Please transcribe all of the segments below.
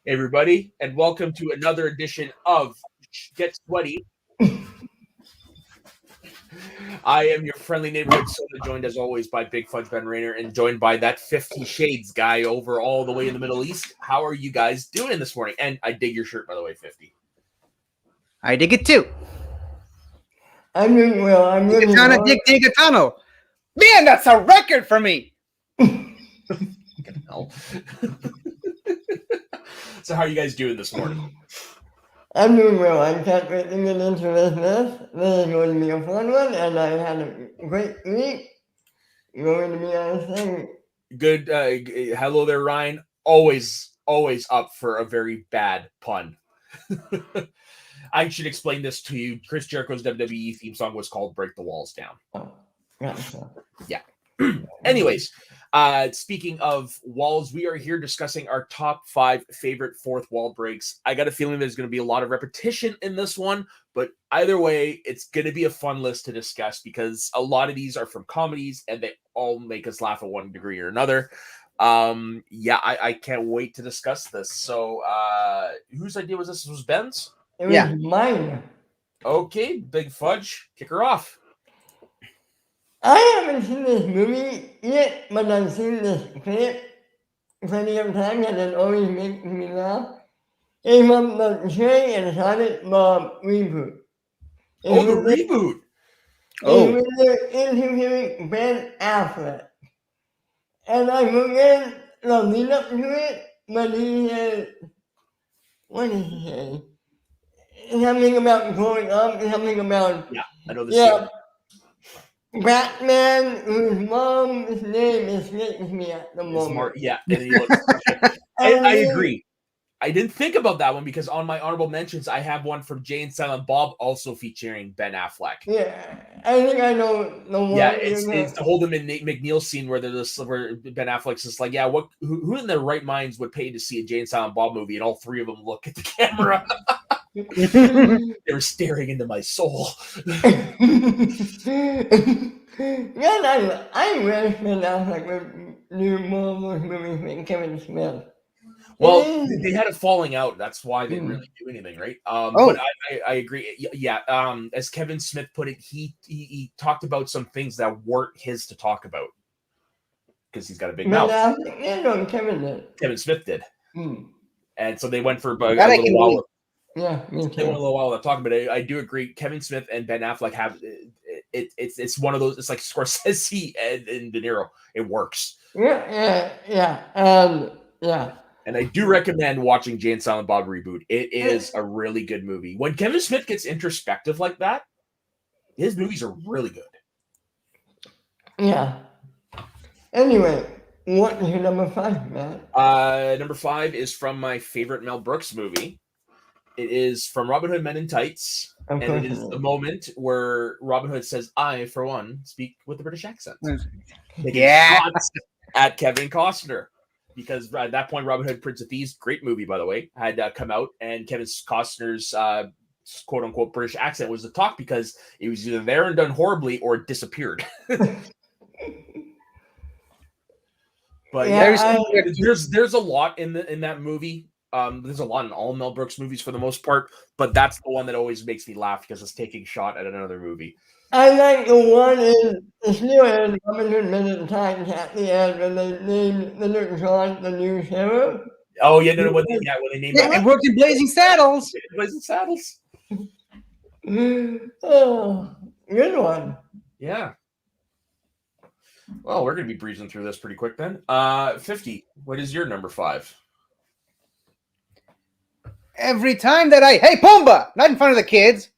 everybody, and welcome to another edition of Get Sweaty. I am your friendly neighborhood soda, joined as always by Big Fudge Ben Rayner, and joined by that 50 Shades guy over all the way in the Middle East. How are you guys doing this morning? And I dig your shirt, by the way, 50. I dig it too. I'm doing well. I'm really well. Digatano. Man, that's a record for me. So how are you guys doing this morning? I'm doing well. I can't wait to get into this mess. This is going to be a fun one, and I had a great week. Going to be on a thing. Good. Hello there, Ryan. Always up for a very bad pun. I should explain this to you. Chris Jericho's WWE theme song was called "Break the Walls Down." Oh, gotcha. Yeah. Anyways, speaking of walls, we are here discussing our top 5 favorite fourth wall breaks. I got a feeling there's going to be a lot of repetition in this one, but either way, it's going to be a fun list to discuss because a lot of these are from comedies and they all make us laugh at one degree or another. I can't wait to discuss this. So, whose idea was this? This was Ben's? It was mine. Okay, Big Fudge, kick her off. I haven't seen this movie yet, but I've seen this clip plenty of times, and it always makes me laugh. It's from the Cherry and Sonic Bob reboot. The reboot. It was interviewing Ben Affleck. And I forget the lead up to it, but he said, what did he say? Something about growing up, something about... Yeah, I know this. Batman, whose mom's name escapes me at the moment. I agree. I didn't think about that one because on my honorable mentions, I have one from Jay and Silent Bob also featuring Ben Affleck. Yeah, I think I know the one. Yeah, it's the Hold 'Em in Nate McNeil scene where where Ben Affleck's just like, yeah, who in their right minds would pay to see a Jay and Silent Bob movie, and all three of them look at the camera. They're staring into my soul. I wish Ben Affleck would do more of those movies with Kevin Smith. Well, they had a falling out. That's why they didn't really do anything, right? But I agree. Yeah. As Kevin Smith put it, he talked about some things that weren't his to talk about because he's got a big mouth. Kevin Smith did, and so they went for a little while. Yeah, me too. They went a little while to talk about it. I do agree. Kevin Smith and Ben Affleck have it's one of those. It's like Scorsese and De Niro. It works. Yeah. And I do recommend watching Jay and Silent Bob reboot. It is a really good movie. When Kevin Smith gets introspective like that, his movies are really good. Yeah. Anyway, what is your number 5, Matt? Number 5 is from my favorite Mel Brooks movie. It is from Robin Hood Men in Tights. And it is the moment where Robin Hood says, I, for one, speak with a British accent. Yeah. At Kevin Costner. Because at that point, Robin Hood, Prince of Thieves, great movie, by the way, had come out. And Kevin Costner's quote-unquote British accent was the talk because it was either there and done horribly or it disappeared. But there's a lot in that movie. There's a lot in all Mel Brooks movies for the most part, but that's the one that always makes me laugh because it's taking shot at another movie. I like the one in Robin Hood Men in Tights at the end when they named the John the new sheriff. Oh yeah, when they named it worked in Blazing Saddles. Blazing Saddles. Oh, good one. Yeah. Well, we're gonna be breezing through this pretty quick then. 50. What is your number 5? Every time that hey Pumbaa, not in front of the kids.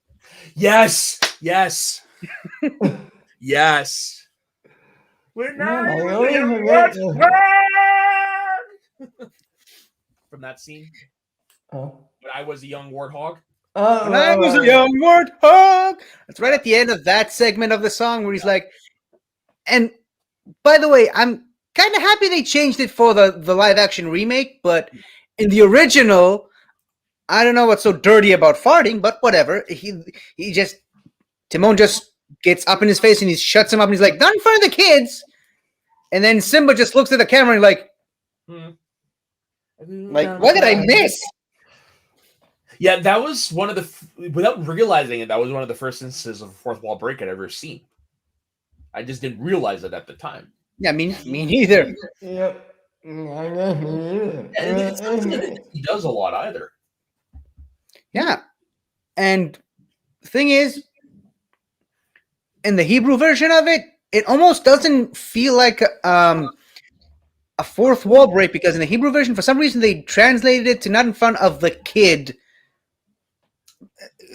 Yes. We're not from that scene. When I was a young warthog. When I was a young warthog. That's right at the end of that segment of the song where he's like, and by the way, I'm kind of happy they changed it for the live action remake, but in the original, I don't know what's so dirty about farting, but whatever. Timon just gets up in his face and he shuts him up and he's like, not in front of the kids. And then Simba just looks at the camera and like, Like, what did I miss? Yeah, that was one of the, without realizing it, that was one of the first instances of a fourth wall break I'd ever seen. I just didn't realize it at the time. Yeah, me neither. Yep. I guess me neither. And it's not something that he does a lot either. Yeah. And the thing is, in the Hebrew version of it, it almost doesn't feel like a fourth wall break, because in the Hebrew version, for some reason, they translated it to not in front of the kid,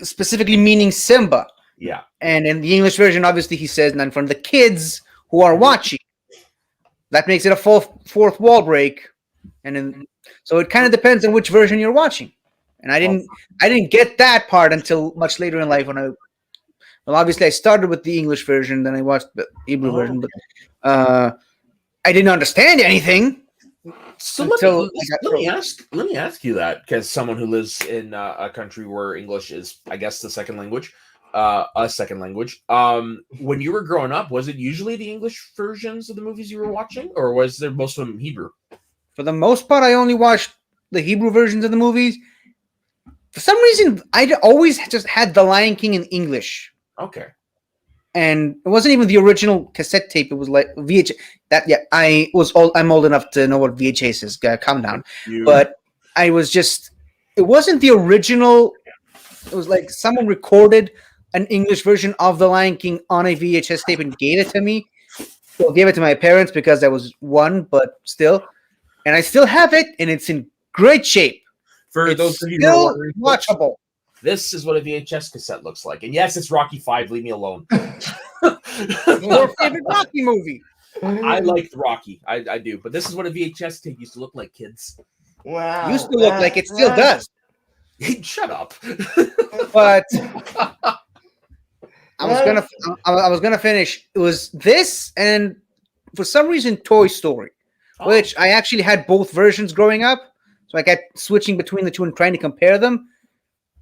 specifically meaning Simba. Yeah. And in the English version, obviously, he says not in front of the kids who are watching. That makes it a fourth wall break. And so it kind of depends on which version you're watching. And I didn't get that part until much later in life well, obviously I started with the English version, then I watched the Hebrew version, but I didn't understand anything. So let me ask you that, because someone who lives in a country where English is, I guess, the second language, a second language. When you were growing up, was it usually the English versions of the movies you were watching, or was there most of them Hebrew? For the most part, I only watched the Hebrew versions of the movies. For some reason, I always just had The Lion King in English. Okay. And it wasn't even the original cassette tape. It was like VHS. I'm old enough to know what VHS is. Calm down. But I was just. It wasn't the original. It was like someone recorded an English version of The Lion King on a VHS tape and gave it to me. Well, gave it to my parents because I was one, but still. And I still have it, and it's in great shape. For It's those of you who still are wondering, watchable. this is what a VHS cassette looks like. And yes, it's Rocky 5. Leave me alone. Your favorite Rocky movie. I liked Rocky. I do. But this is what a VHS tape used to look like, kids. Wow. Used to look like it still does. Shut up. But I was gonna finish. It was this, and for some reason, Toy Story, which I actually had both versions growing up. So I kept switching between the two and trying to compare them.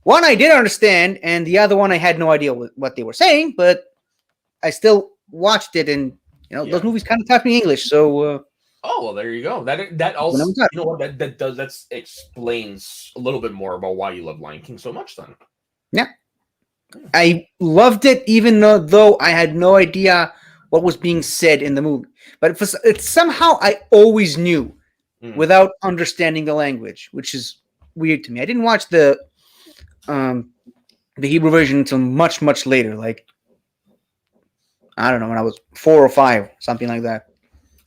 One I did understand, and the other one I had no idea what they were saying, but I still watched it, and those movies kind of taught me English. So well, there you go. That also, that explains a little bit more about why you love Lion King so much. Then, yeah, I loved it, even though I had no idea what was being said in the movie. But it's somehow I always knew without understanding the language, which is weird to me. I didn't watch the Hebrew version until much, much later. Like, I don't know, when I was 4 or 5, something like that.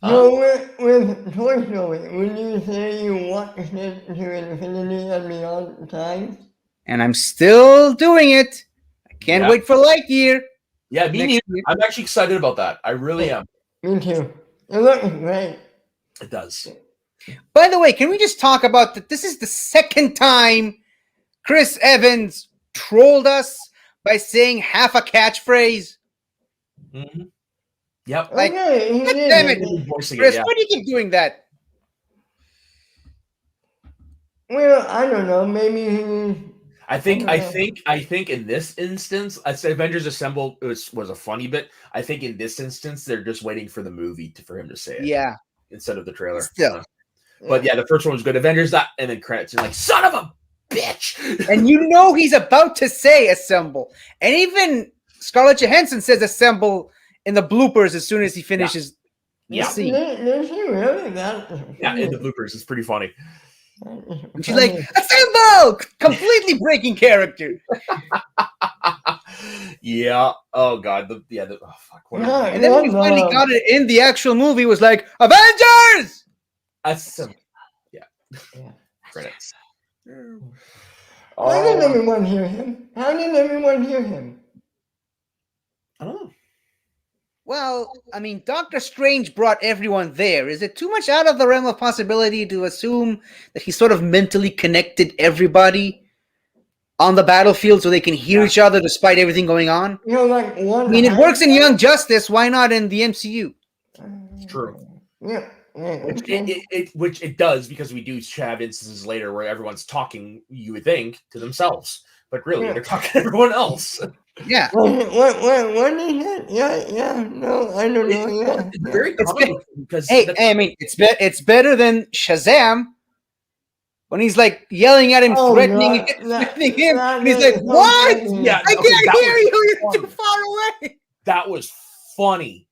So with Toy Story, would you say you watched it to infinity and beyond time? And I'm still doing it. I can't wait for Lightyear. Yeah, me neither. I'm actually excited about that. I really am. Me too. It looks great. It does. By the way, can we just talk about that? This is the second time Chris Evans trolled us by saying half a catchphrase. Mm-hmm. Yep. Like, okay, God damn it, Chris, why do you keep doing that? Well, I don't know. Maybe I think in this instance, I said Avengers Assemble was a funny bit. I think in this instance, they're just waiting for the movie for him to say it. Yeah. Instead of the trailer. Still. But yeah, the first one was good. Avengers, and then credits. You're like, son of a bitch. And he's about to say assemble. And even Scarlett Johansson says assemble in the bloopers as soon as he finishes the scene. Did she really? Yeah, in the bloopers. It's pretty funny. And she's like, assemble! Completely breaking character. Yeah. Oh god. Oh fuck. And then when we finally got it in the actual movie, it was like, Avengers! Yeah. Credits. How did everyone hear him? I don't know. Well, I mean, Doctor Strange brought everyone there. Is it too much out of the realm of possibility to assume that he sort of mentally connected everybody on the battlefield so they can hear each other despite everything going on? Like one. I mean, it works in Young Justice. Why not in the MCU? It's true. Yeah. Which it does, because we do have instances later where everyone's talking, you would think, to themselves, but really they're talking to everyone else. Yeah. What is it? Yeah. No, I don't know. Yeah. It's very common because I mean, it's better than Shazam. when he's like yelling at him, Oh, threatening, God, threatening him, that and he's is like, so "What? funny. Yeah, I okay, can't that hear was you. You're funny. too far away." That was funny.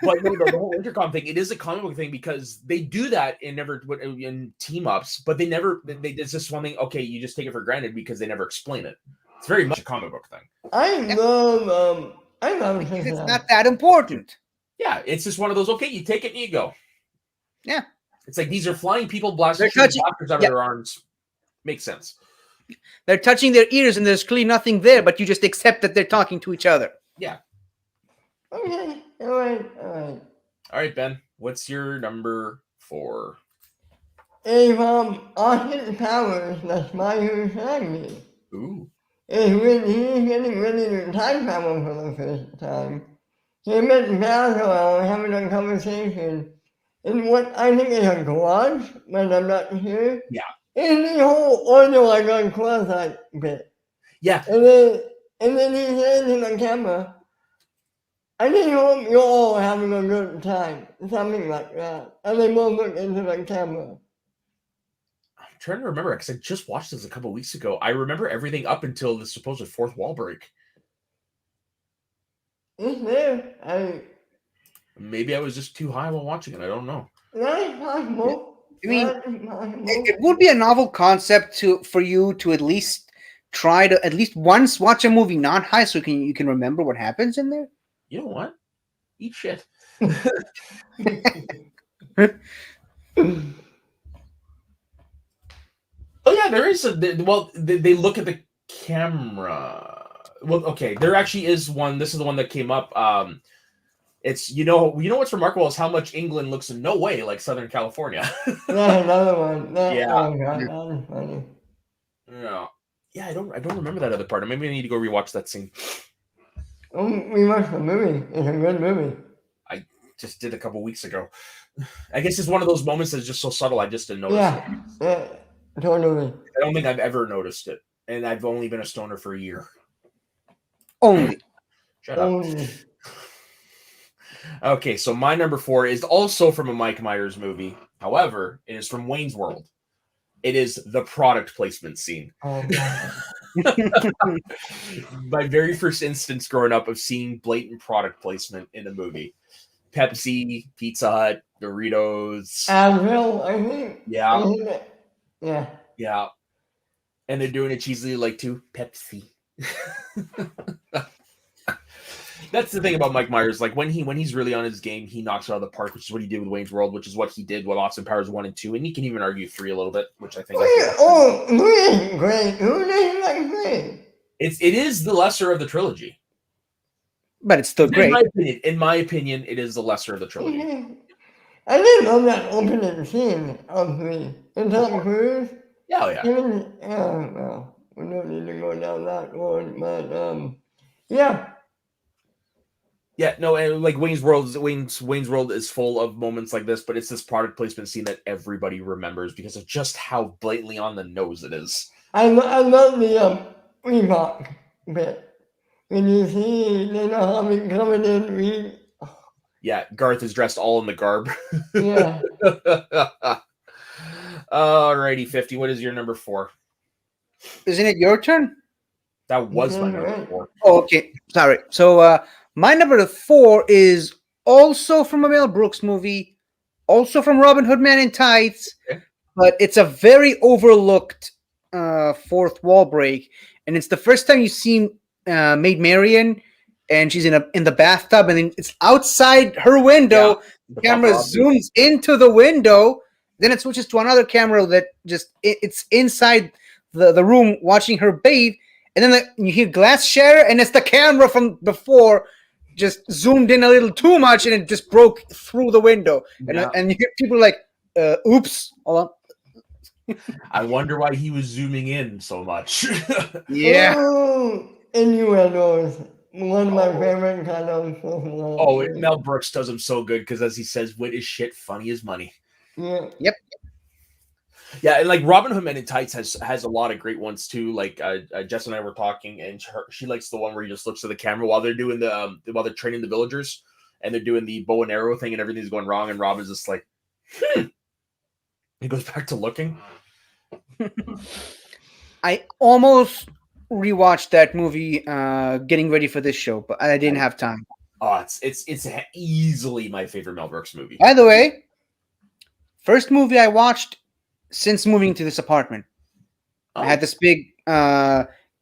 But no, the whole intercom thing, it is a comic book thing because they do that in team ups, but they never. It's just one thing. Okay, you just take it for granted because they never explain it. It's very much a comic book thing. I love Because it's not that important. Yeah, it's just one of those. Okay, you take it and you go. Yeah. It's like these are flying people blasting They're touching- blasters out of yeah. their arms. Makes sense. They're touching their ears, and there's clearly nothing there, but you just accept that they're talking to each other. Yeah. Okay, all right. All right, Ben. What's your number 4? If Austin Powers, the spy who shagged me, Ooh. is when he's getting ready to time travel for the first time. He met Basil having a conversation in what I think is a garage, but I'm not sure. Yeah. In the whole order like on quasi bit. Yeah. And then he says to the camera, I just hope you're all having a good time. Something like that. And they both look into the camera. I'm trying to remember because I just watched this a couple weeks ago. I remember everything up until the supposed fourth wall break. It's there. Maybe I was just too high while watching it. I don't know. That is possible. I mean, That is possible. It would be a novel concept for you to at least try to at least once watch a movie not high, so you can remember what happens in there. You know what? Eat shit. Oh yeah, there is they look at the camera. Well, okay, there actually is one. This is the one that came up. It's you know what's remarkable is how much England looks in no way like Southern California. That's another one. Yeah. Oh God, that is funny. Yeah, I don't remember that other part. Maybe I need to go rewatch that scene. Oh, we watched the movie. It's a good movie. Just did a couple weeks ago. I guess it's one of those moments that's just so subtle. I just didn't notice it. Yeah, totally. I don't think I've ever noticed it, and I've only been a stoner for a year. Only. Shut up. Only. Okay, so my number 4 is also from a Mike Myers movie. However, it is from Wayne's World. It is the product placement scene. Oh God. My very first instance growing up of seeing blatant product placement in a movie. Pepsi, Pizza Hut, Doritos. Advil, I think. Yeah. Isn't it? Yeah. Yeah. And they're doing it cheesily like to Pepsi. That's the thing about Mike Myers. Like when he's really on his game, he knocks it out of the park, which is what he did with Wayne's World, which is what he did with Austin Powers 1 and 2, and you can even argue 3 a little bit, which I think Who is great? Who doesn't like great? it is the lesser of the trilogy. But it's still great. In my opinion, it is the lesser of the trilogy. I did love that opening scene of the Tom Cruise. Yeah, Well, we don't need to go down that road, but yeah. Yeah, no, and like Wayne's World is full of moments like this, but it's this product placement scene that everybody remembers because of just how blatantly on the nose it is. I love the Reebok bit. When you see they know how we coming in, Yeah, Garth is dressed all in the garb. yeah. Alrighty, 50. What is your number 4? Isn't it your turn? That was my number 4. Oh, okay. Sorry. So my number 4 is also from a Mel Brooks movie, also from Robin Hood Man in Tights, Okay. but it's a very overlooked fourth wall break, and it's the first time you see Maid Marian, and she's in the bathtub, and then it's outside her window. Yeah. The camera zooms into the window, then it switches to another camera that it's inside the room watching her bathe, and then you hear glass shatter, and it's the camera from before just zoomed in a little too much, and it just broke through the window. Yeah. And you hear people like, oops, hold on. I wonder why he was zooming in so much. Yeah. Oh, innuendos. One of my favorite kind of. Oh, Mel Brooks does him so good because, as he says, wit is shit, funny is money. Yeah. Yep. Yeah, and like Robin Hood Men in Tights has a lot of great ones too. Like Jess and I were talking, and she likes the one where he just looks to the camera while they're doing while they're training the villagers, and they're doing the bow and arrow thing, and everything's going wrong, and Robin's just like, He goes back to looking. I almost rewatched that movie getting ready for this show, but I didn't have time. Oh, it's easily my favorite Mel Brooks movie. By the way, first movie I watched since moving to this apartment. Oh. I had this big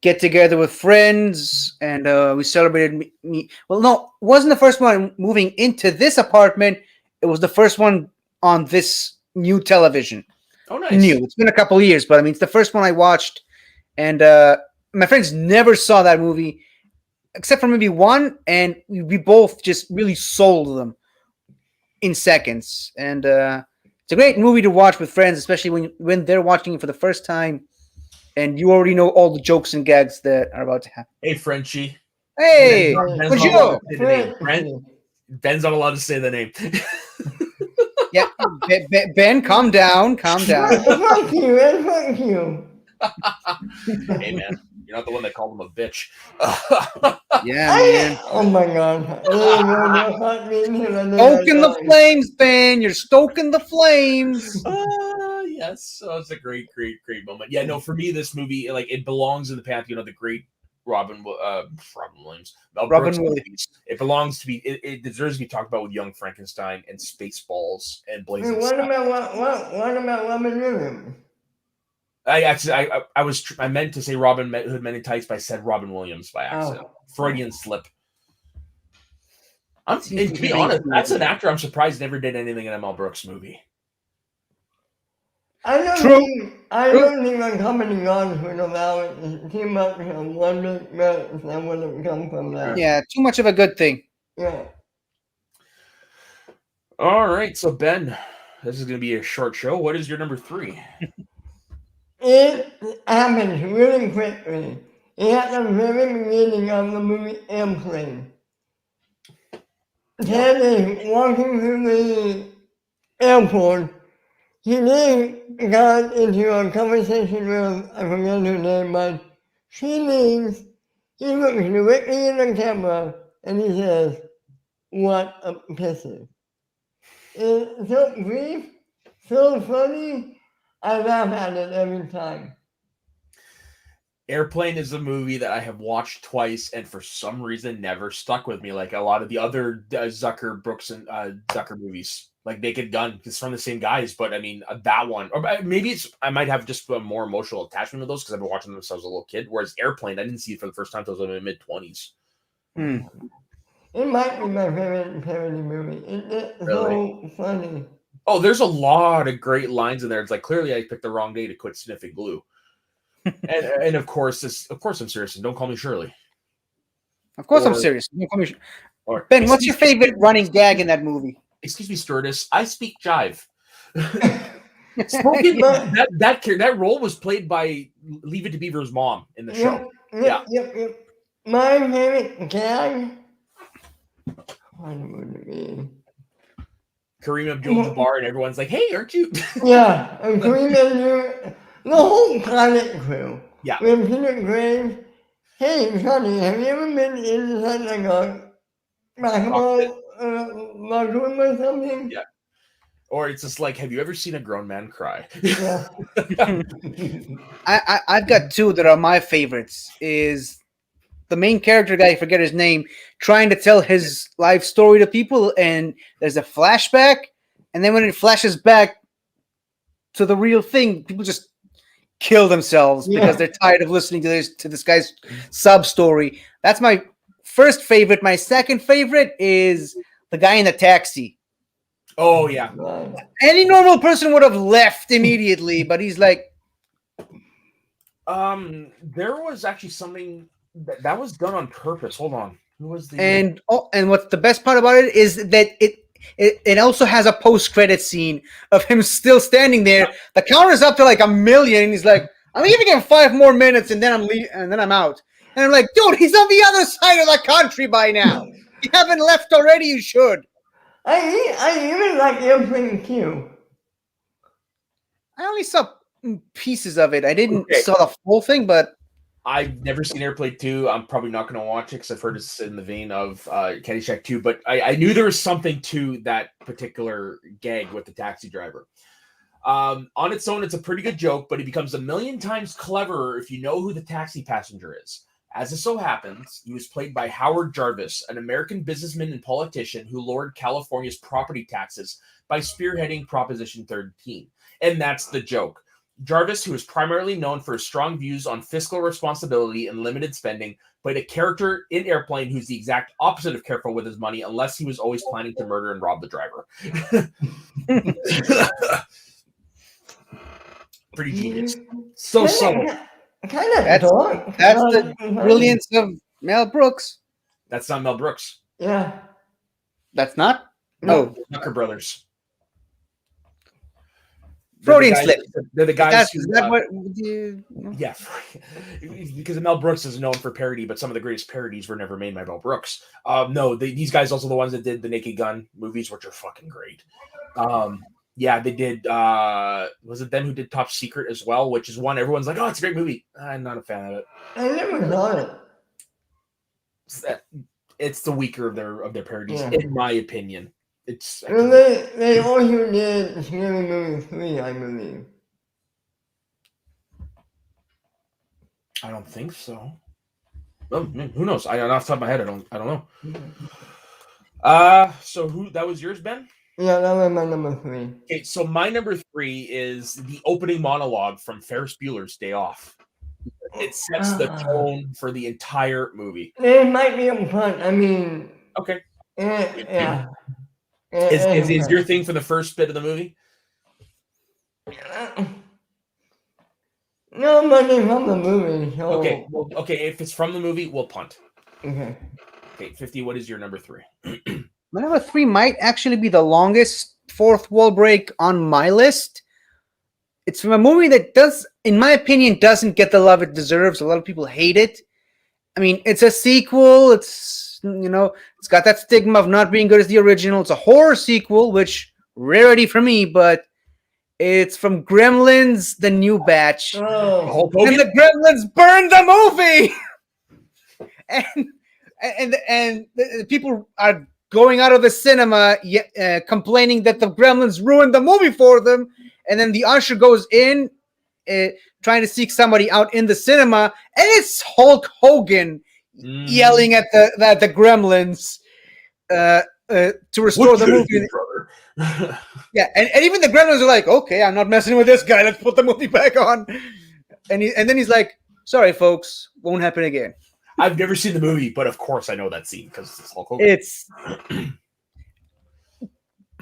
get together with friends, and we celebrated me. Well, no, it wasn't the first one moving into this apartment. It was the first one on this new television. Oh, nice. New. It's been a couple of years, but I mean, it's the first one I watched, and my friends never saw that movie except for maybe one, and we both just really sold them in seconds. And it's a great movie to watch with friends, especially when they're watching it for the first time, and you already know all the jokes and gags that are about to happen. Hey, Frenchie. Hey, Ben's not allowed to say the name. Ben's not allowed to say the name. Yeah, Ben, calm down, calm down. Fuck you, and fuck you. Hey, man, you're not the one that called him a bitch. Yeah, man. Oh my god. Stoking the flames, Ben. You're stoking the flames. Yes, so it's a great moment. Yeah, no, for me, this movie, like, it belongs in the pantheon of the great Robin Williams. Mel Brooks movies. It belongs to be. It deserves to be talked about with Young Frankenstein and Spaceballs and Blazing What Saddles. about Robin Williams? I meant to say Robin Hood Men in Tights, but I said Robin Williams by accident. Freudian slip. And to be honest, that's an actor I'm surprised never did anything in a Mel Brooks movie. I don't think Uncommon Gods would allow it too much of one big mess that would have come from that. Yeah, too much of a good thing. Yeah. All right, so Ben, this is going to be a short show. What is your number 3? It happens really quickly. It at the very beginning of the movie Airplane. Ted is walking through the airport. He then got into a conversation with, I forget her name, but she leaves. He looks directly in the camera and he says, "What a pisser." It's so brief, so funny. I laugh at it every time. Airplane is a movie that I have watched twice and for some reason never stuck with me like a lot of the other Zucker, Brooks, and Zucker movies. Like Naked Gun, it's from the same guys, but I mean, that one, or maybe I might have just a more emotional attachment to those because I've been watching them since I was a little kid. Whereas Airplane, I didn't see it for the first time until I was in my mid-20s. It might be my favorite parody movie. It's so funny. Oh, there's a lot of great lines in there. It's like, clearly I picked the wrong day to quit sniffing glue. and of course I'm serious. And don't call me Shirley. Of course I'm serious. Don't call me Or, Ben, what's your favorite running gag in that movie? Excuse me, stewardess. I speak jive. that role was played by Leave It to Beaver's mom in the show. Yep. My favorite gag. What would it be? Kareem Abdul-Jabbar and everyone's like, "Hey, aren't you?" Yeah, and Kareem Abdul, the whole Planet crew. Yeah. When Peter Graves, "Hey, Sonny, have you ever been inside like a basketball locker room or something?" Yeah. Or it's just like, "Have you ever seen a grown man cry?" Yeah. I've got two that are my favorites. Is the main character guy, I forget his name, trying to tell his life story to people, and there's a flashback, and then when it flashes back to the real thing, people just kill themselves because they're tired of listening to this guy's sub story. That's my first favorite. My second favorite is the guy in the taxi. Oh yeah. Any normal person would have left immediately, but he's like, there was actually something that was done on purpose. Hold on. Who was the and what's the best part about it is that it also has a post-credit scene of him still standing there. The counter's up to like 1 million, and he's like, "I'm giving him 5 more minutes, and then I'm out." And I'm like, "Dude, he's on the other side of the country by now. You haven't left already. You should." I even like Airplane too. I only saw pieces of it. I didn't saw the full thing, but I've never seen Airplane 2. I'm probably not going to watch it because I've heard it's in the vein of Caddyshack 2. But I knew there was something to that particular gag with the taxi driver. On its own, it's a pretty good joke, but it becomes a million times cleverer if you know who the taxi passenger is. As it so happens, he was played by Howard Jarvis, an American businessman and politician who lowered California's property taxes by spearheading Proposition 13. And that's the joke. Jarvis, who is primarily known for his strong views on fiscal responsibility and limited spending, played a character in Airplane who's the exact opposite of careful with his money, unless he was always planning to murder and rob the driver. Pretty genius. So subtle. Kind of That's the brilliance of Mel Brooks. That's not Mel Brooks. Yeah. That's not? No. No. Tucker Brothers. Freudian slip. They're the guys who... Is that what you... Yeah, because Mel Brooks is known for parody, but some of the greatest parodies were never made by Mel Brooks. No, these guys also the ones that did the Naked Gun movies, which are fucking great. Yeah, they did. Was it them who did Top Secret as well? Which is one everyone's like, oh, it's a great movie. I'm not a fan of it. I never saw it. It's the weaker of their parodies, in my opinion. It's. Well, they also did Scary Movie 3, I believe. I don't think so. Well, who knows? Off the top of my head, I don't know. So that was yours, Ben? Yeah, that was my number 3. Okay, so my number 3 is the opening monologue from Ferris Bueller's Day Off. It sets the tone for the entire movie. It might be up front. I mean, okay. Yeah. Is your thing for the first bit of the movie? No, but it's from the movie. So... Okay, well, if it's from the movie, we'll punt. Okay. Okay, 50, what is your number 3? My number 3 might actually be the longest fourth wall break on my list. It's from a movie that does, in my opinion, doesn't get the love it deserves. A lot of people hate it. I mean, it's a sequel. It's got that stigma of not being good as the original. It's a horror sequel, which rarity for me, but it's from Gremlins, the new batch. Oh. And the Gremlins burned the movie. and the people are going out of the cinema complaining that the Gremlins ruined the movie for them. And then the usher goes in trying to seek somebody out in the cinema. And it's Hulk Hogan yelling at the Gremlins to restore the movie. Yeah, and even the Gremlins are like, okay, I'm not messing with this guy. Let's put the movie back on. And then he's like, sorry, folks, won't happen again. I've never seen the movie, but of course I know that scene because it's Hulk Hogan.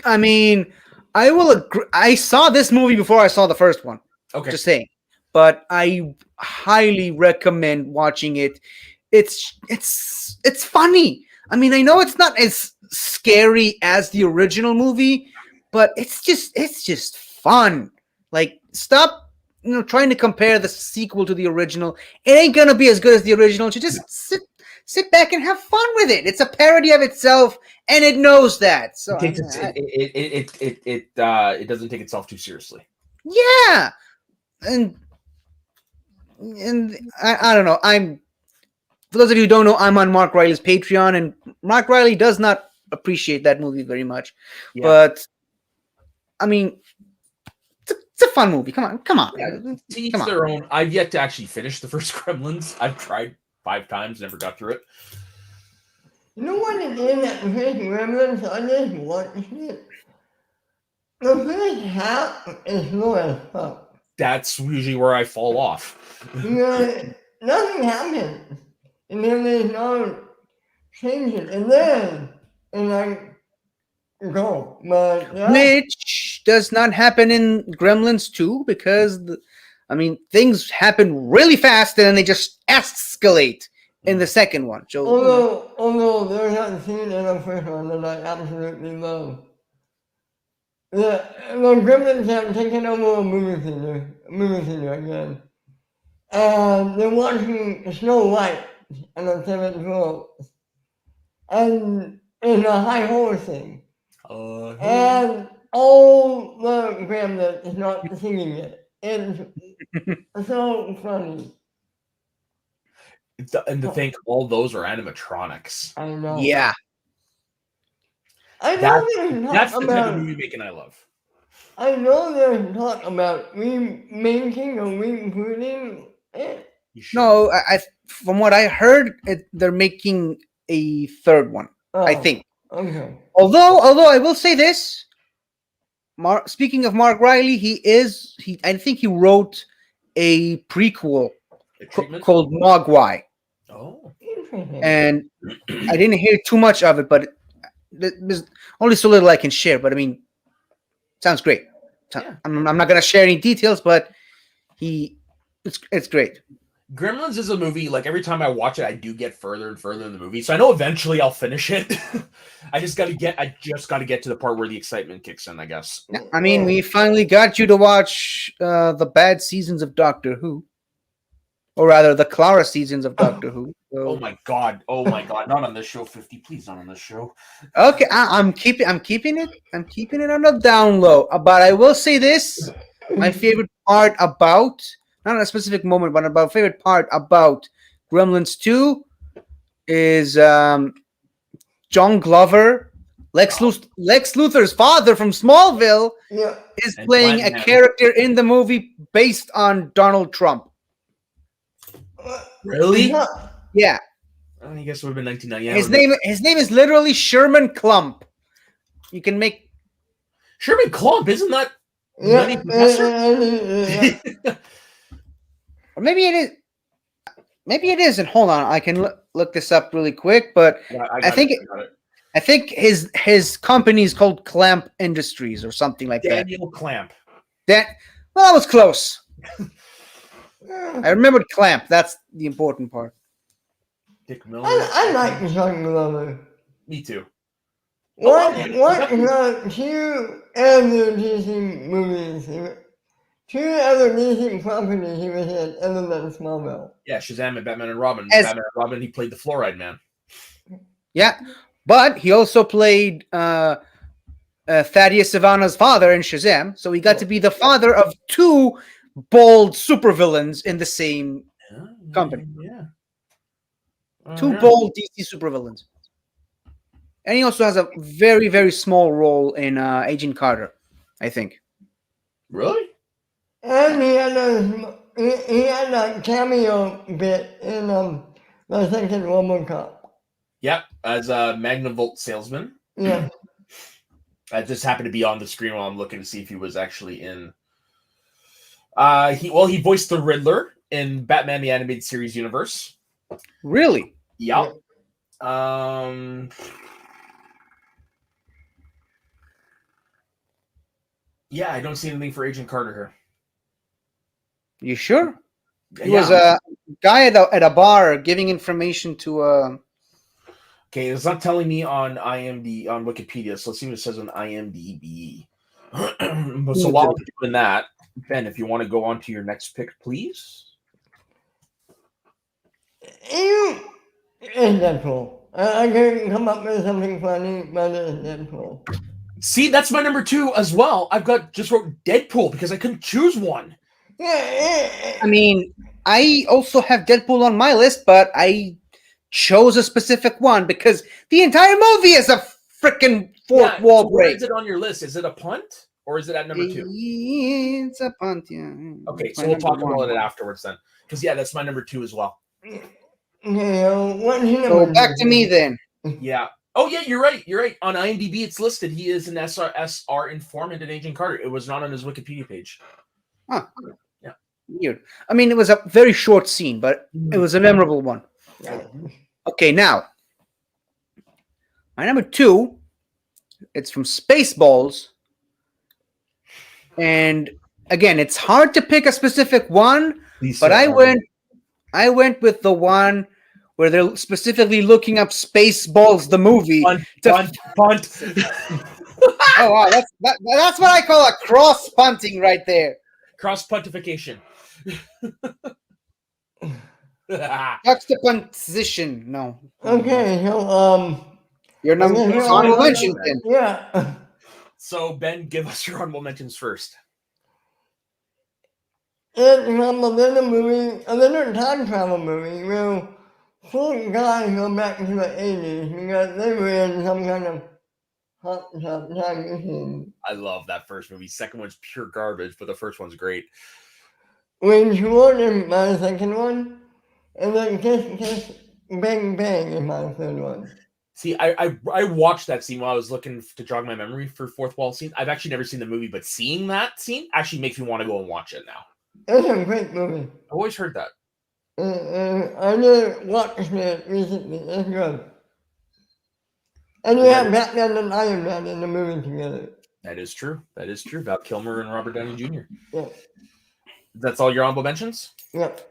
I mean, I will agree. I saw this movie before I saw the first one. Okay. Just saying. But I highly recommend watching it. It's funny. I mean, I know it's not as scary as the original movie, but it's just fun. Like, stop trying to compare the sequel to the original. It ain't gonna be as good as the original. You just sit back and have fun with it. It's a parody of itself, and it knows that. So it doesn't take itself too seriously. Yeah, and I don't know. For those of you who don't know, I'm on Mark Riley's Patreon, and Mark Riley does not appreciate that movie very much. Yeah. But I mean, it's a fun movie. Come on. Yeah, to each their own. I've yet to actually finish the first Gremlins. I've tried 5 times, never got through it. You know what it is that the first Gremlins? I just watched it. The first half is slow as fuck. That's usually where I fall off. Nothing happens. And then there's no changes. And then it's like, go. But, yeah. Which does not happen in Gremlins 2 because, things happen really fast and then they just escalate in the second one. So, although there's that scene in the first one that I absolutely love. The Gremlins have taken over a movie theater again. And they're watching Snow White on the 7th floor. And it's a high horror thing. And all the Gremlins is not singing it. It's so funny. And to think all those are animatronics. I know. Yeah. That's the type of movie making I love. I know there's talk about remaking or rebooting it. You should. No, from what I heard, they're making a third one. I Oh, think. Okay. Although I will say this, speaking of Mark Riley, I think he wrote a prequel A treatment? called Mogwai, Oh. Interesting. and I didn't hear too much of it, but there's only so little I can share. But I mean, sounds great. Yeah. I'm not gonna share any details, but it's great. Gremlins is a movie, like every time I watch it, I do get further and further in the movie. So I know eventually I'll finish it. I just gotta get to the part where the excitement kicks in, I guess. I mean, we finally got you to watch the bad seasons of Doctor Who, or rather, the Clara seasons of Doctor Who. So- Oh my god. Not on this show, 50. Please not on this show. Okay, I'm keeping it on the down low. But I will say this: my favorite part about not a specific moment, but about favorite part about Gremlins 2 is John Glover, Lex Luthor's father from Smallville, Yeah. is And playing a Batman. character in the movie based on Donald Trump. Really? Yeah. Yeah, I guess it would have been 1990. his name is literally Sherman Klump. You can make Sherman Klump, isn't that Yeah. Nutty Professor? Yeah. or maybe it is. Maybe it isn't. Hold on, I can look this up really quick. But Yeah, I think got it. I think his company is called Clamp Industries or something like Daniel Clamp. that. Well, that was close. I remembered Clamp. That's the important part. Dick Miller. I like John Glover. Me too. What the two other DC movies, two other DC properties he was in other than Smallville? Yeah, Shazam and Batman and Robin. As- Batman and Robin, he played the Fluoride Man. Yeah, but he also played Thaddeus Savannah's father in Shazam, so he got to be the father of two bold supervillains in the same company. Yeah. Two bold DC supervillains. And he also has a very, very small role in Agent Carter, I think. Really? And he had a cameo bit in the second RoboCop. Yep. As a Magnavolt salesman. Yeah. That just happened to be on the screen while I'm looking to see if he was actually in. He voiced the Riddler in Batman the Animated Series universe. Really? Yep. Yeah, I don't see anything for Agent Carter here. You sure? He Yeah. was a guy at a bar giving information to Okay, it's not telling me on IMDb on Wikipedia, so let's see what it says on IMDb. So while I'm doing that, Ben, if you want to go on to your next pick, please. It's Deadpool. I couldn't come up with something funny, but it's Deadpool. See, that's my number 2 as well. I've just wrote Deadpool because I couldn't choose one. Yeah. I mean, I also have Deadpool on my list, but I chose a specific one because the entire movie is a freaking fourth wall so where break. is it on your list? Is it a punt or is it at number 2? It's a punt, yeah. Okay, It's so my we'll talk number about one. it afterwards then. Because that's my number 2 as well. So back to me then. Yeah. Oh yeah, you're right. You're right. On IMDb, it's listed. He is an SR informant in Agent Carter. It was not on his Wikipedia page. Huh. Yeah. Weird. I mean, it was a very short scene, but it was a memorable one. Okay, now my number 2. It's from Spaceballs, and again, it's hard to pick a specific one, but I went with the one where they're specifically looking up Spaceballs the movie. Punt. Oh wow, that's what I call a cross punting right there. Cross puntification. Juxtaposition. No. Okay, so Your number Okay, honorable mention then. yeah. So Ben, give us your honorable mentions first. It's from a little time travel movie where 4 guys go back to the 80s because they were in some kind of hot tub time machine. I love that first movie. Second one's pure garbage, but the first one's great. When she wanted my second one, and then Kiss Bang Bang is my third one. See, I watched that scene while I was looking to jog my memory for fourth wall scene. I've actually never seen the movie, but seeing that scene actually makes me want to go and watch it now. It's a great movie. I've always heard that. I just watched it recently. It's good. And you have Batman and Iron Man in the movie together. That is true. That is true. Val Kilmer and Robert Downey Jr. Yeah. That's all your honorable mentions? Yep.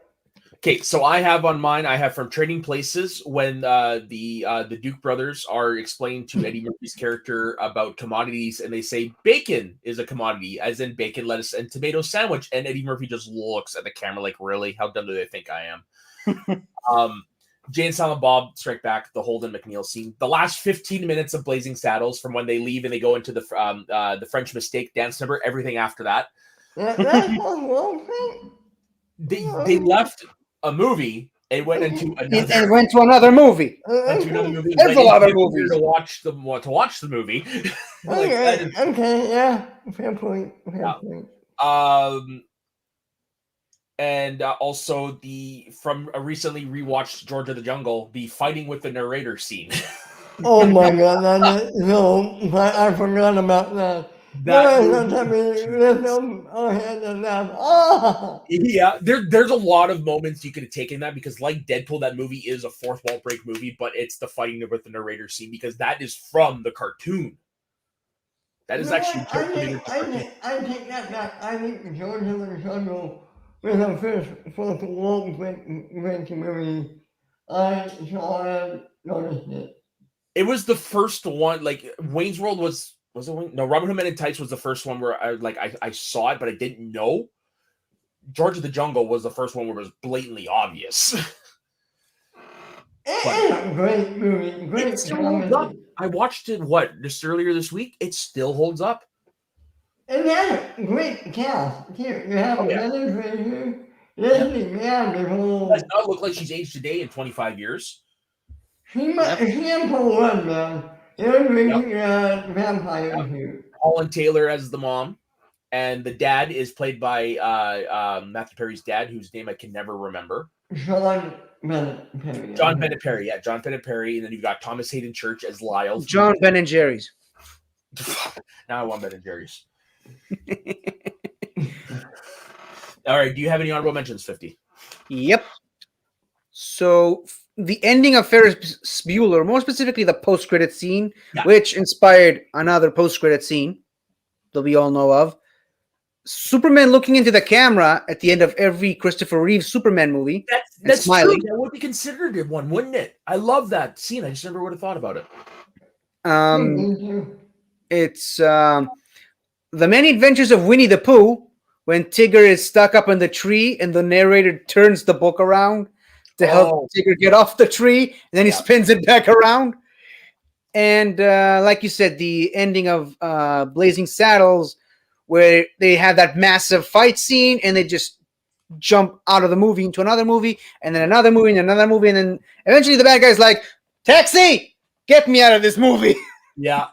Okay, so I have on mine, I have from Trading Places when the Duke brothers are explaining to Eddie Murphy's character about commodities, and they say bacon is a commodity, as in bacon, lettuce, and tomato sandwich. And Eddie Murphy just looks at the camera like, really? How dumb do they think I am? Jay and Silent Bob Strike Back, the Holden McNeil scene, the last 15 minutes of Blazing Saddles from when they leave and they go into the French Mistake dance number, everything after that. That's one thing. They left a movie and went into another. And went to another movie. Into another movie. There's a lot of movies to watch the movie. Like, Okay, okay, yeah. Fair point. Fair point. And also from a recently rewatched George of the Jungle, the fighting with the narrator scene. Oh my god, I forgot about that. Yeah, there's a lot of moments you could have taken that, because like Deadpool, that movie is a fourth wall break movie, but it's the fighting with the narrator scene because that is from the cartoon. That is actually I take that back. I think George of the Jungle was the first fourth wall break movie. I noticed it. It was the first one. Like Wayne's World was it? No, Robin Hood Men in Tights was the first one where I saw it, but I didn't know. George of the Jungle was the first one where it was blatantly obvious. It's a great movie. Great comedy. I watched it just earlier this week. It still holds up. It has a great cast too. You have Brendan Fraser, Leslie Mann. Does not look like she's aged today in 25 years. She and Paul Rudd, man. They're making vampires here. Holland Taylor as the mom, and the dad is played by Matthew Perry's dad, whose name I can never remember. John Bennett Perry. John Bennett Perry, yeah, John Bennett Perry, and then you've got Thomas Hayden Church as Lyle. John Ben and Jerry's. Now I want Ben and Jerry's. All right, do you have any honorable mentions, 50? Yep. So the ending of Ferris Bueller, more specifically the post-credit scene, which inspired another post-credit scene that we all know of. Superman looking into the camera at the end of every Christopher Reeve Superman movie. That's smiling. true. That would be considered one, wouldn't it? I love that scene. I just never would have thought about it. It's The Many Adventures of Winnie the Pooh, when Tigger is stuck up in the tree and the narrator turns the book around to help Tigger get off the tree, and then he spins it back around. And like you said, the ending of Blazing Saddles, where they have that massive fight scene and they just jump out of the movie into another movie, and then another movie, and another movie, and then eventually the bad guy's like, "Taxi, get me out of this movie." Yeah,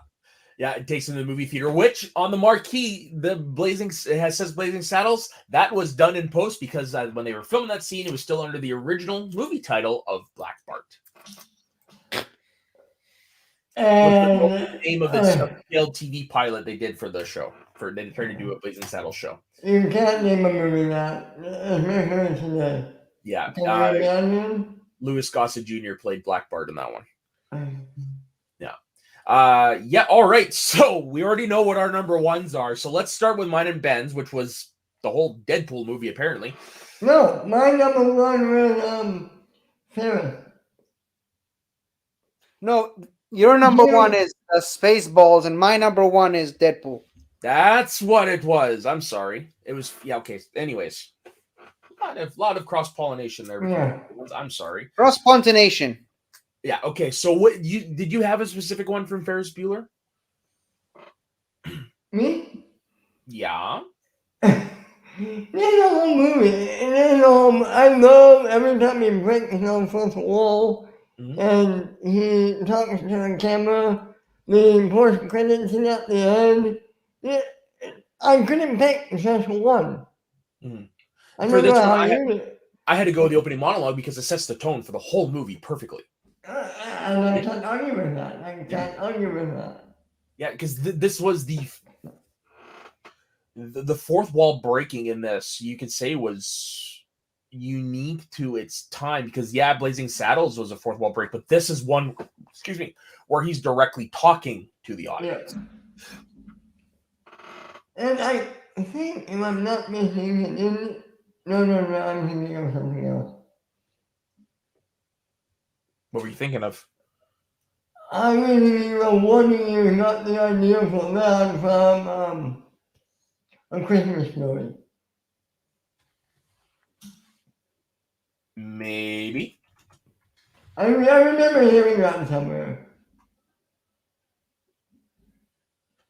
it takes him to the movie theater, which on the marquee, says Blazing Saddles. That was done in post because when they were filming that scene, it was still under the original movie title of Black Bart. And the name of the scaled TV pilot they did for the show. They tried to do a Blazing Saddles show. You can't name a movie that. Especially today. Yeah. Louis Gossett Jr. played Black Bart in that one. All right. So we already know what our number ones are. So let's start with mine and Ben's, which was the whole Deadpool movie, apparently. No, my number one was Ferris. No, your number one is Spaceballs, and my number one is Deadpool. That's what it was. I'm sorry. It was okay. Anyways, a lot of cross pollination there. Yeah. I'm sorry. Cross pollination. Yeah. Okay. So what did you have a specific one from Ferris Bueller? Me? Yeah. There's a whole movie. I love every time he breaks the fourth wall and he talks to the camera. the post credits scene at the end. Yeah, I couldn't pick just one. Mhm. I For don't this know one, how I you had- did it. I had to go with the opening monologue because it sets the tone for the whole movie perfectly. And I can't argue with that. I can't argue with that. Yeah, because this was the fourth wall breaking in this. You could say was unique to its time because yeah, Blazing Saddles was a fourth wall break, but this is one. Excuse me, where he's directly talking to the audience. And I think, if I'm not mistaken, no, I'm thinking of something else. What were you thinking of? I was thinking of one you got the idea for that from A Christmas Story. Maybe. I remember hearing that somewhere.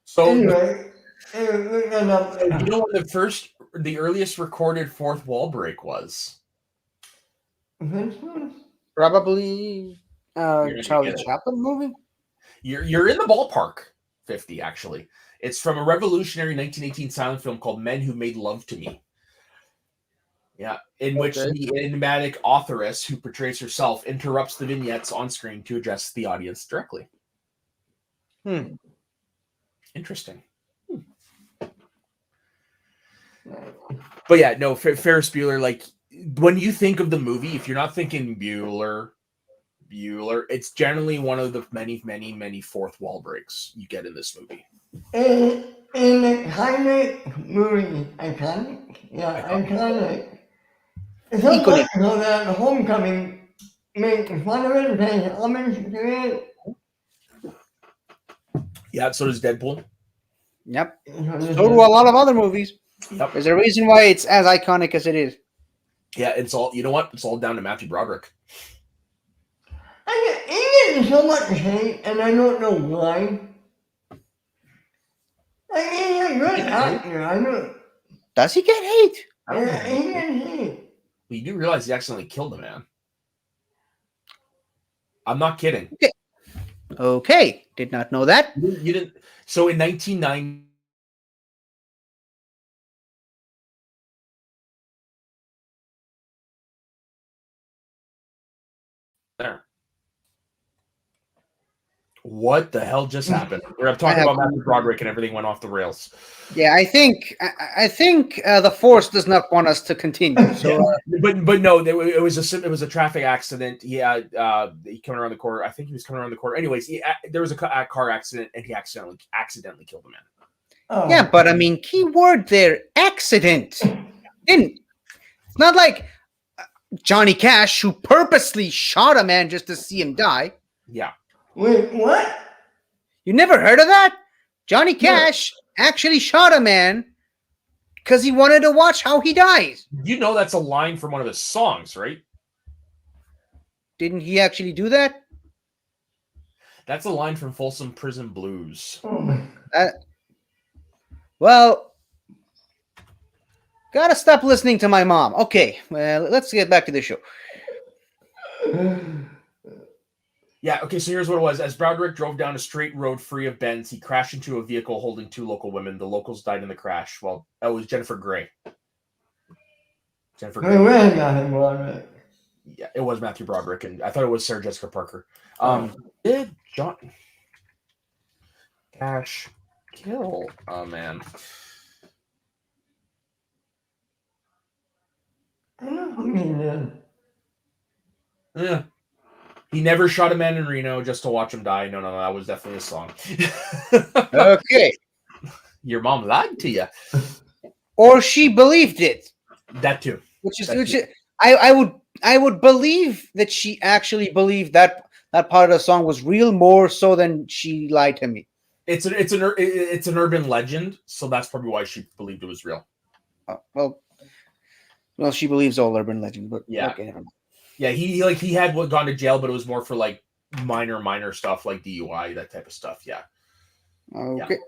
So Anyway, look that up. you know what the earliest recorded fourth wall break was? French one? Probably gonna Charlie get it. Chaplin movie. You're in the ballpark. 50 actually. It's from a revolutionary 1918 silent film called Men Who Made Love to Me. Yeah, in which Okay. the enigmatic authoress who portrays herself interrupts the vignettes on screen to address the audience directly. Interesting. But yeah, no, Ferris Bueller, like when you think of the movie, if you're not thinking Bueller, it's generally one of the many fourth wall breaks you get in this movie. In the iconic movie, iconic? Yeah, iconic. It's so Iconic. so that Homecoming makes fun of it and pays homage to it. Yeah, so does Deadpool. Yep. So So do a lot of other movies. Yep. There's a reason why it's as iconic as it is. Yeah, it's all, you know what? It's all down to Matthew Broderick. He gets so much hate, and I don't know why. I mean, he's a good actor. I know. Does he get hate? I don't Yeah, know. he gets hate. But you do realize he accidentally killed a man. I'm not kidding. Okay, did not know that. You didn't. So in 1990. There. What the hell just happened? I'm talking about Matthew Broderick and everything went off the rails. Yeah, I think the force does not want us to continue. So But no, it was a traffic accident. He coming around the corner. I think he was coming around the corner. Anyways, there was a car accident and he accidentally killed a man. Oh. yeah, but I mean, key word there, accident. It's not like Johnny Cash who purposely shot a man just to see him die. Yeah. Wait, what? You never heard of that? Johnny Cash actually shot a man because he wanted to watch how he dies. You know that's a line from one of his songs, right? Didn't he actually do that? That's a line from Folsom Prison Blues. Oh my. Well, gotta stop listening to my mom. Okay, well, let's get back to the show. Yeah, okay, so here's what it was. As Broderick drove down a straight road free of bends, he crashed into a vehicle holding two local women. The locals died in the crash. Well, that was Jennifer Grey. Jennifer Hey, Grey. wait a minute, Broderick. Yeah, it was Matthew Broderick, and I thought it was Sarah Jessica Parker. Did John Cash kill a man? I don't know who he is. Yeah. He never shot a man in Reno just to watch him die. No, that was definitely a song. Okay. Your mom lied to you. Or she believed it. That too. I would believe that she actually believed that part of the song was real more so than she lied to me. It's an urban legend, so that's probably why she believed it was real. Well, she believes all urban legends, but Yeah. okay, never mind. Yeah, he had gone to jail, but it was more for like minor stuff like DUI, that type of stuff. Yeah. Okay.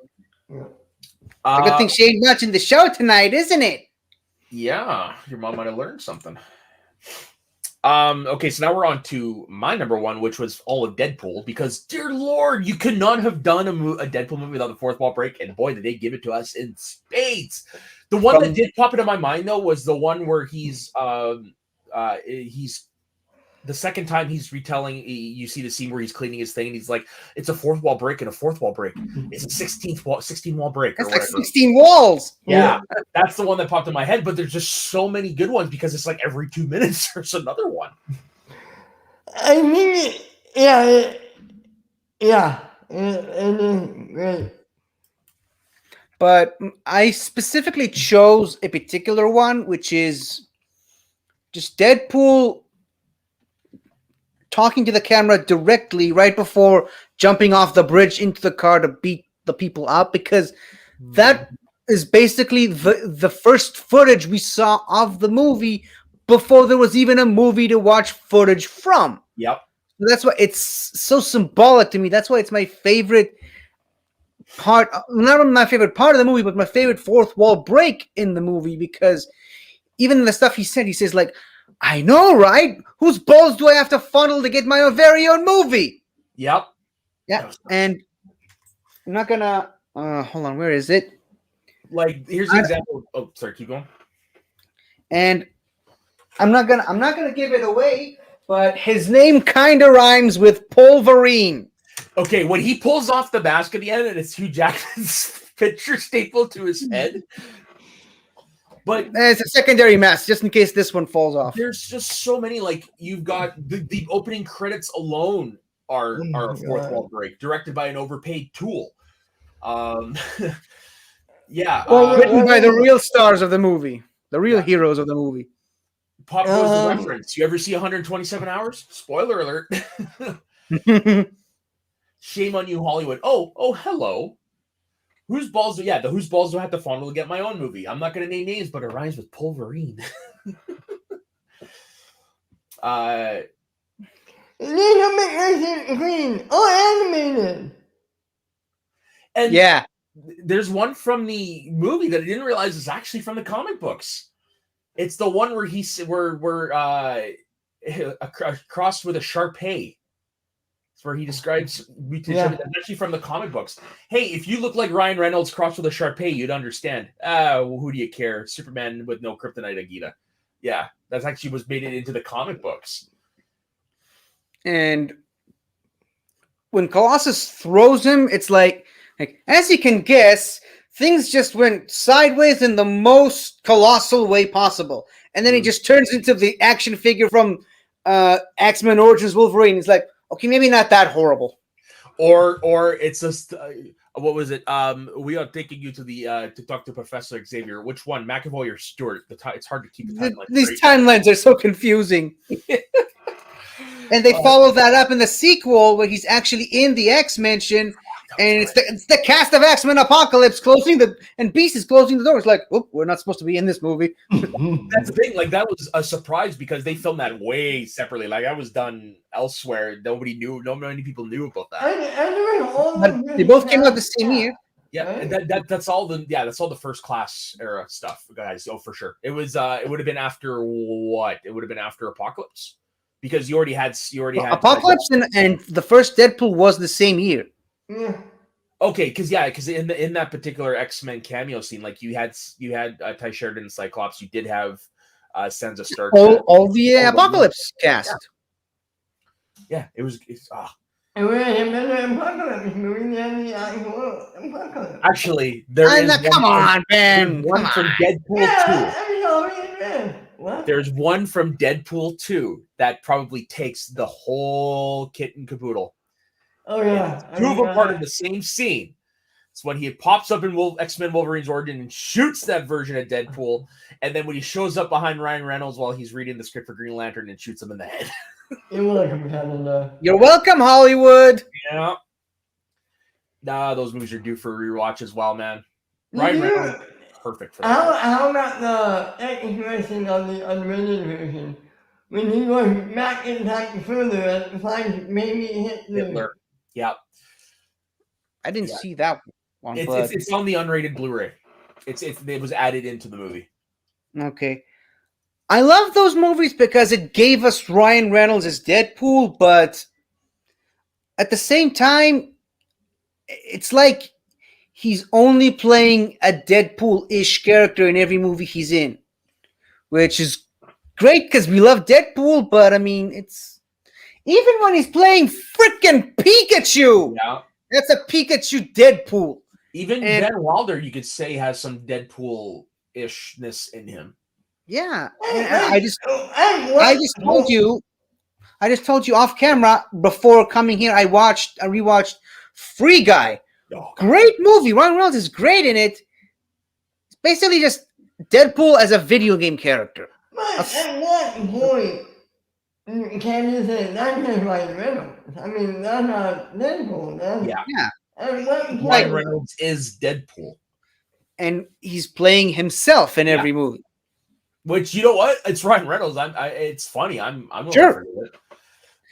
Yeah. It's a good thing she ain't watching the show tonight, isn't it? Yeah, your mom might have learned something. Okay, so now we're on to my number one, which was all of Deadpool, because dear Lord, you could not have done a Deadpool movie without the fourth wall break, and boy, did they give it to us in spades. The one that did pop into my mind though was the one where he's the second time he's retelling. You see the scene where he's cleaning his thing, and he's like, "It's a fourth wall break and a fourth wall break. It's a 16 wall break." That's like 16 walls. Yeah, that's the one that popped in my head. But there's just so many good ones because it's like every 2 minutes there's another one. I mean, yeah, it is great. But I specifically chose a particular one, which is just Deadpool talking to the camera directly right before jumping off the bridge into the car to beat the people up, because that is basically the first footage we saw of the movie before there was even a movie to watch footage from. Yep. So that's why it's so symbolic to me. That's why it's my favorite part, not only my favorite part of the movie, but my favorite fourth wall break in the movie, because even the stuff he says like, I know, right? Whose balls do I have to funnel to get my very own movie? Yep. Yeah. And I'm not gonna hold on, where is it? Like, here's the example. Oh, sorry, keep going. And I'm not gonna give it away, but his name kind of rhymes with Polverine. Okay, when he pulls off the mask at the end and it's Hugh Jackman's picture stapled to his head. But it's a secondary mask, just in case this one falls off. There's just so many. Like, you've got the opening credits alone are a fourth wall break, directed by an overpaid tool. Yeah. Written by the real stars of the movie, the real heroes of the movie. Pop goes the reference. You ever see 127 Hours? Spoiler alert. Shame on you, Hollywood. Oh, hello. Whose balls do I have to fondle to get my own movie? I'm not going to name names, but it rhymes with Polverine. Little Bit Green. Oh, animated. And yeah, there's one from the movie that I didn't realize is actually from the comic books. It's the one where crossed with a Shar-Pei. Where he describes that's actually from the comic books. Hey, if you look like Ryan Reynolds crossed with a Shar-Pei, you'd understand. Well, who do you care? Superman with no kryptonite, Agita. Yeah, that's actually was made it into the comic books. And when Colossus throws him, it's like as you can guess, things just went sideways in the most colossal way possible. And then he just turns into the action figure from X-Men Origins Wolverine. It's like, okay, maybe not that horrible. Or it's just what was it? We are taking you to the to talk to Professor Xavier. Which one, McAvoy or Stewart? It's hard to keep the timeline. These timelines are so confusing. And they follow that up in the sequel where he's actually in the X-Mansion, and it's the cast of X-Men Apocalypse and Beast is closing the door. It's like, oh, we're not supposed to be in this movie. That's the thing. Like, that was a surprise because they filmed that way separately. Like, that was done elsewhere. Nobody knew. Not many people knew about that. They both came out the same year. Yeah, and that's all the first class era stuff, guys. Oh, for sure. It was. It would have been after what? It would have been after Apocalypse, because you already had Apocalypse and the first Deadpool was the same year. Yeah. Okay, because in that particular X-Men cameo scene, like you had Ty Sheridan and Cyclops, you did have Sansa Stark. All the Apocalypse cast. Yeah, it was. Actually, there is come on, Ben. One from Deadpool 2. What? There's one from Deadpool 2 that probably takes the whole kit and caboodle. Oh yeah, two of them part of the same scene. It's when he pops up in X-Men Wolverine's origin and shoots that version of Deadpool, and then when he shows up behind Ryan Reynolds while he's reading the script for Green Lantern and shoots him in the head. You're welcome, Canada. You're welcome, Hollywood. Yeah. Nah, those movies are due for a rewatch as well, man. Ryan Reynolds, perfect for that. How about the X-version on the unrated version? When he goes back in time further and finds maybe Hitler. Yeah. I didn't see that one. It's on the unrated Blu-ray. It was added into the movie. Okay. I love those movies because it gave us Ryan Reynolds as Deadpool, but at the same time, it's like he's only playing a Deadpool-ish character in every movie he's in, which is great because we love Deadpool, but I mean, it's even when he's playing freaking Pikachu, Yeah. that's a Pikachu Deadpool. Even And- Ben Wilder, you could say, has some Deadpool-ishness in him. Yeah, Hey, and I just what- I just told you off camera before coming here. I rewatched Free Guy. Oh, Great movie. Ryan Reynolds is great in it. It's basically just Deadpool as a video game character. But at what point can you say that's just Ryan Reynolds? I mean, that's not Deadpool. Yeah. Yeah. At what point? Ryan Reynolds is Deadpool. And he's playing himself in Yeah. every movie. Which, you know what? It's Ryan Reynolds. It's funny. I'm Sure. for it.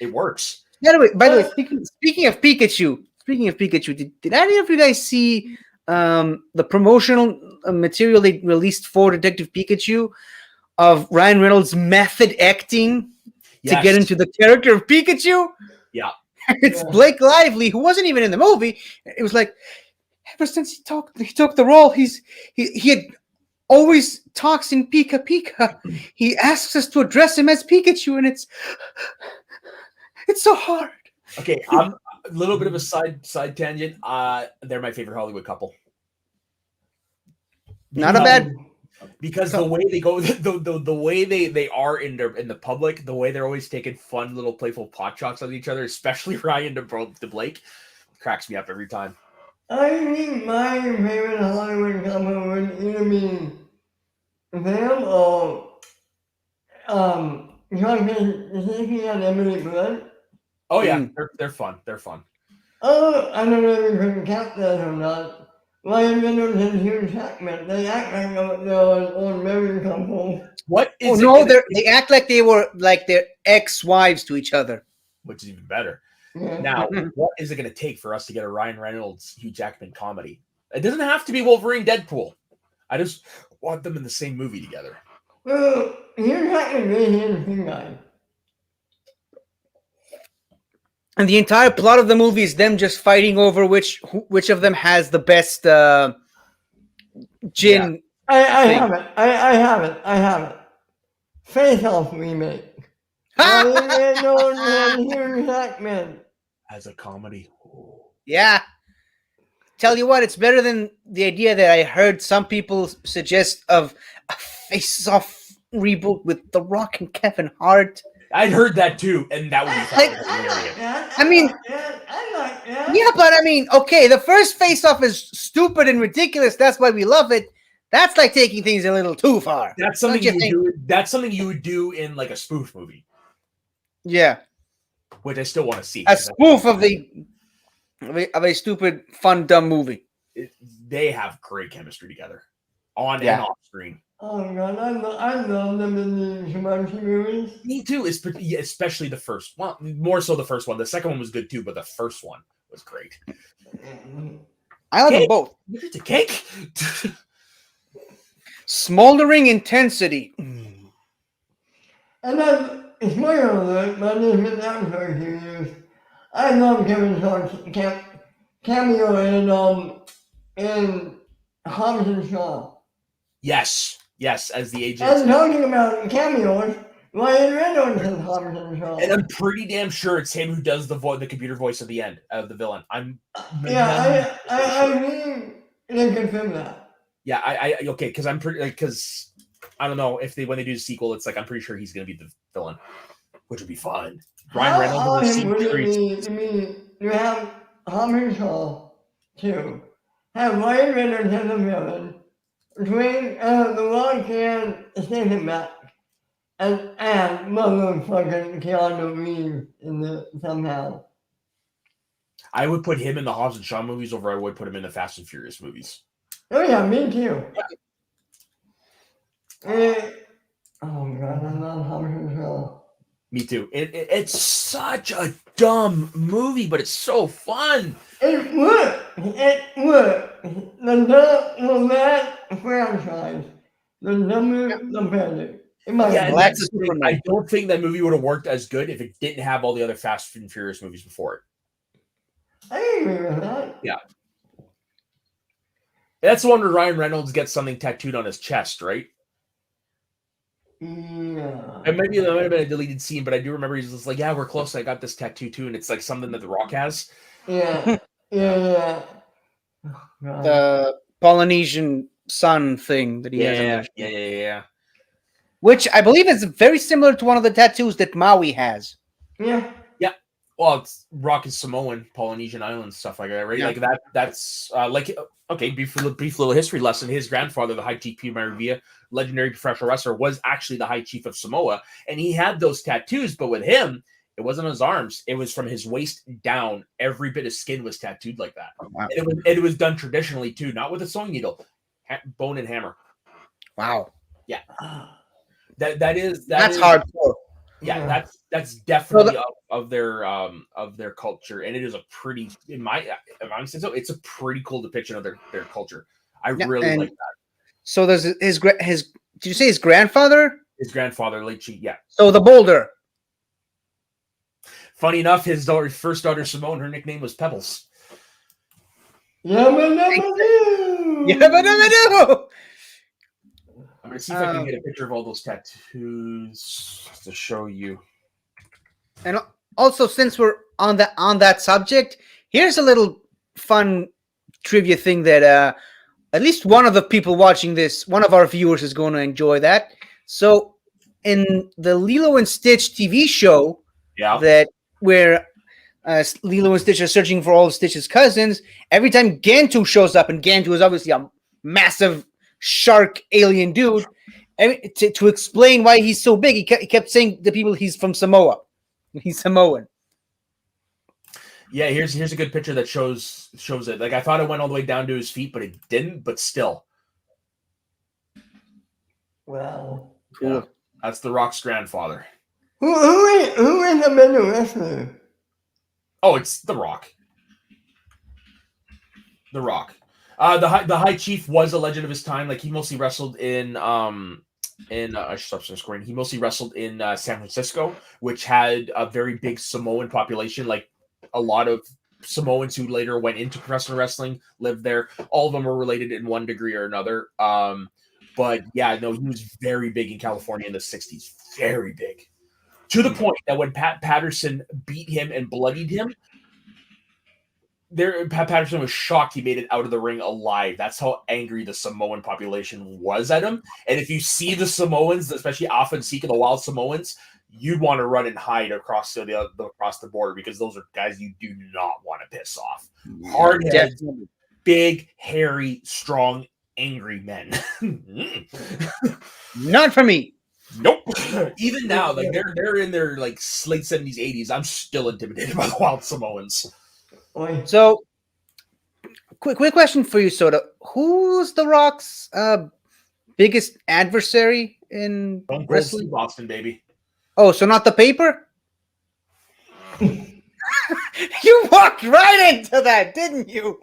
It works. By the way, speaking of Pikachu, did any of you guys see the promotional material they released for Detective Pikachu of Ryan Reynolds' method acting to get Yes. into the character of Pikachu? Yeah. It's Yeah. Blake Lively, who wasn't even in the movie. It was like, ever since he took the role, he had always talks in Pika Pika. He asks us to address him as Pikachu, and it's so hard. Okay, I'm a little bit of a side tangent. They're my favorite Hollywood couple. Not a bad. Because the way they go, the way they are in the public, the way they're always taking fun little playful pot shots at each other, especially Ryan to Blake, cracks me up every time. I think my favorite Hollywood couple would either be them or John Krasinski and Emily Blunt. Oh yeah, Mm. they're fun. They're fun. Oh, I don't know if you can count that or not. Ryan Reynolds and Hugh Jackman, they act like they're on married couple. What Oh is no, it? they act like they were like their ex-wives to each other. Which is even better. Yeah. Now, what is it going to take for us to get a Ryan Reynolds, Hugh Jackman comedy? It doesn't have to be Wolverine, Deadpool. I just want them in the same movie together. Well, Hugh Jackman really is a good guy. And the entire plot of the movie is them just fighting over which of them has the best gin. I Thing. have it. I have it. Face Off remake. Ryan Reynolds and Hugh Jackman. As a comedy. Ooh. Yeah. Tell you what, it's better than the idea that I heard some people suggest of a face-off reboot with The Rock and Kevin Hart. I'd heard that too, and that would be fucking hilarious. I mean- I like that. Yeah, but I mean, okay, the first face-off is stupid and ridiculous. That's why we love it. That's like taking things a little too far. That's something Don't you you would do. That's something you would do in like a spoof movie, Yeah, which I still want to see. a spoof of a stupid, fun, dumb movie. They have great chemistry together, on Yeah. and off screen. Oh god, I love them in the Shumanji movies. Me too. Especially the first. Well, more so the first one. The second one was good too, but the first one was great. I like them Cake. both. Look at the cake. Smoldering intensity. And then, spoiler alert, my name is out for a few years. I love Kevin Hart's cameo in Hobbs and Shaw. Yes, as the agent. And talking about cameos, Ryan Reynolds is Hobbs and Shaw. And I'm pretty damn sure it's him who does the computer voice at the end of the villain. I'm Yeah, I mean, they could film that. yeah, I okay, because I'm pretty because I don't know if when they do the sequel, it's like I'm pretty sure he's gonna be the villain, which would be fun. Ryan Reynolds in the awesome would sequel. it be? I mean, you have Hobbs and Shaw, too. Have Ryan Reynolds as a villain. Dwayne, The Rock and Stephen Mack. And motherfucking Keanu Reeves in the somehow. I would put him in the Hobbs and Shaw movies over I would put him in the Fast and Furious movies. Oh yeah, me too. Oh god, I love Hobbs and Shaw. Me too. It's such a dumb movie, but it's so fun. It worked. The that franchise, the number, the better. Yeah, and Black that's the thing. Superman. I don't think that movie would have worked as good if it didn't have all the other Fast and Furious movies before it. I agree with that. That's the one where Ryan Reynolds gets something tattooed on his chest, right? Yeah. And maybe that might have been a deleted scene, but I do remember he's just like, "Yeah, we're close. I got this tattoo too," and it's like something that The Rock has. Yeah. Yeah. Oh, God. The Polynesian sun thing that he has on Yeah, there. yeah. Which I believe is very similar to one of the tattoos that Maui has. Yeah. Well, it's Rock is Samoan, Polynesian islands, stuff like that, right? Yeah. Like that. That's like okay. Brief little history lesson. His grandfather, the High Chief Maravilla, legendary professional wrestler, was actually the High Chief of Samoa, and he had those tattoos. But with him, it wasn't on his arms; it was from his waist down. Every bit of skin was tattooed like that. Wow. And it was done traditionally too, not with a sewing needle, bone and hammer. Wow. That is hardcore. Yeah, that's definitely of their culture, and it is a pretty, in my, if I'm saying so, it's a pretty cool depiction of their culture. I really like that. So there's his did you say his grandfather? His grandfather, late Chief, yeah. So the boulder. Funny enough, his first daughter Simone, her nickname was Pebbles. Yabba dabba doo. Yabba dabba doo. I'm gonna see if I can get a picture of all those tattoos to show you. And also, since we're on that subject, here's a little fun trivia thing that at least one of the people watching this, one of our viewers, is going to enjoy that. So, in the Lilo and Stitch TV show, where Lilo and Stitch are searching for all of Stitch's cousins, every time Gantu shows up, and Gantu is obviously a massive shark alien dude, and to explain why he's so big, he kept saying to people he's from Samoa. He's Samoan. Yeah, here's a good picture that shows it. Like, I thought it went all the way down to his feet, but it didn't. But still, Wow. Cool. Yeah, that's The Rock's grandfather. Who is a better wrestler? Oh, it's The Rock. The Rock. The High Chief was a legend of his time. Like, he mostly wrestled in I should stop screen. He mostly wrestled in San Francisco, which had a very big Samoan population. Like, a lot of Samoans who later went into professional wrestling lived there. All of them were related in one degree or another. But yeah, no, he was very big in California in the 60s. Very big. To the point that when Pat Patterson beat him and bloodied him, Pat Patterson was shocked he made it out of the ring alive. That's how angry the Samoan population was at him. And if you see the Samoans, especially Alpha and Seek and the Wild Samoans, you'd want to run and hide across the border, because those are guys you do not want to piss off. Hard-headed, big, hairy, strong, angry men. Not for me. Nope. Even now, like they're in their like late 70s, 80s. I'm still intimidated by the Wild Samoans. So, quick question for you, Soda. Who's The Rock's biggest adversary in wrestling? Steve Austin, baby. Oh, so not the paper? You walked right into that, didn't you?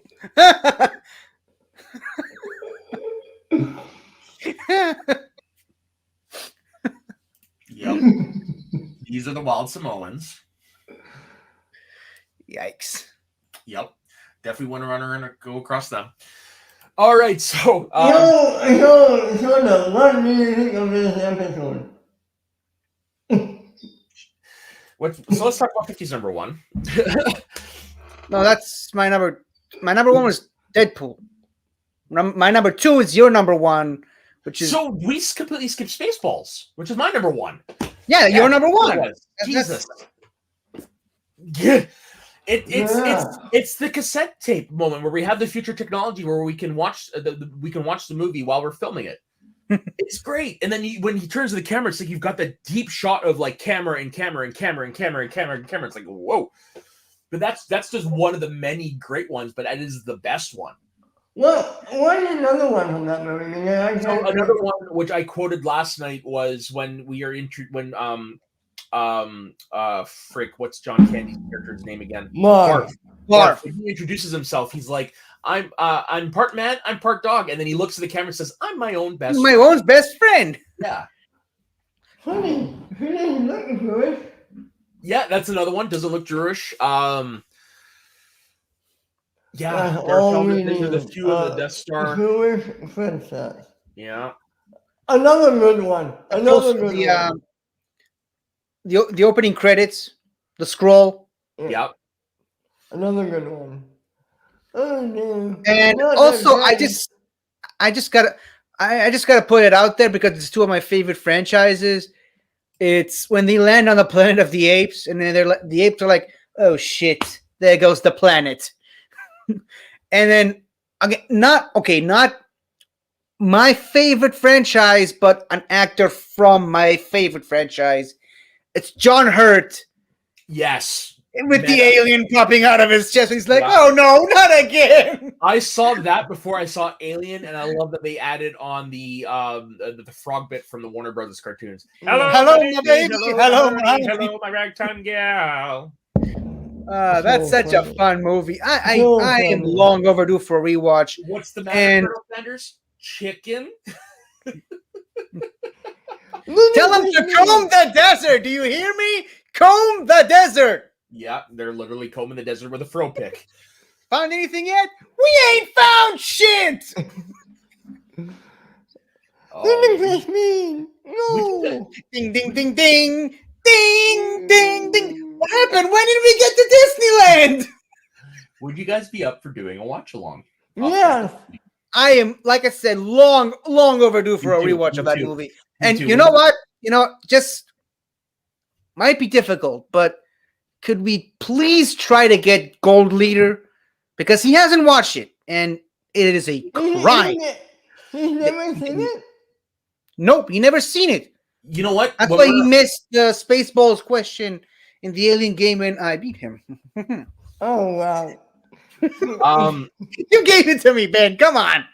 Yep. These are the Wild Samoans. Yikes. Yep. Definitely want to run around and go across them. All right, so so what do you think of this episode? so let's talk about 50's number one. No, that's my number. My number one was Deadpool. My number two is your number one, which is so we completely skipped Spaceballs, which is my number one. Yeah, your number one. Jesus. Yeah. It's the cassette tape moment where we have the future technology where we can watch the movie while we're filming it. It's great. And then when he turns to the camera, it's like you've got the deep shot of like camera and camera and camera and camera and camera and camera. It's like, whoa. But that's just one of the many great ones, but that is the best one. What is another one from that movie? So another one which I quoted last night was when we are what's John Candy's character's name again? Marv. When he introduces himself, he's like, I'm part man, I'm part dog, and then he looks at the camera and says, I'm my own best friend. best friend. Yeah. Funny. Who doesn't look for it? Yeah, that's another one. Doesn't look Jewish. Yeah, That's Darth all we Helmet, there's a need. few of the Death Star. Jewish princess. Yeah. Another good one. Another Also, good the one. the opening credits, the scroll, Yep. Another good one. Oh, damn. and Not also that good. I just gotta put it out there because it's two of my favorite franchises. It's when they land on the planet of the apes, and then the apes are like, "Oh shit, there goes the planet," and then again, not my favorite franchise, but an actor from my favorite franchise. It's John Hurt Yes. with the Meta. alien popping out of his chest. He's like, Yeah. "Oh no, not again!" I saw that before I saw Alien, and I love that they added on the frog bit from the Warner Brothers cartoons. Hello, my baby. Hello, my hello, my ragtime gal. That's So such a funny. fun movie. I So am funny. long overdue for a rewatch. What's the matter, And- Colonel Sanders? Chicken? Tell him to comb the desert. Do you hear me? Comb the desert. Yeah, they're literally combing the desert with a fro pick. Found anything yet? We ain't found shit. Didn't Oh, kiss me. No. Ding, ding, ding, ding, ding, ding, ding. What happened? When did we get to Disneyland? would you guys be up for doing a watch along? Yes. I am, like I said, long overdue for a Me too, rewatch me of that too. movie. Me And too. you know what? Just might be difficult, but could we please try to get Gold Leader? Because he hasn't watched it, and it is a crime. He's never seen it? Nope, he never seen it. You know what? That's When why he we're- missed the Spaceballs question in the Alien game, and I beat him. Oh, wow. You gave it to me, Ben. Come on.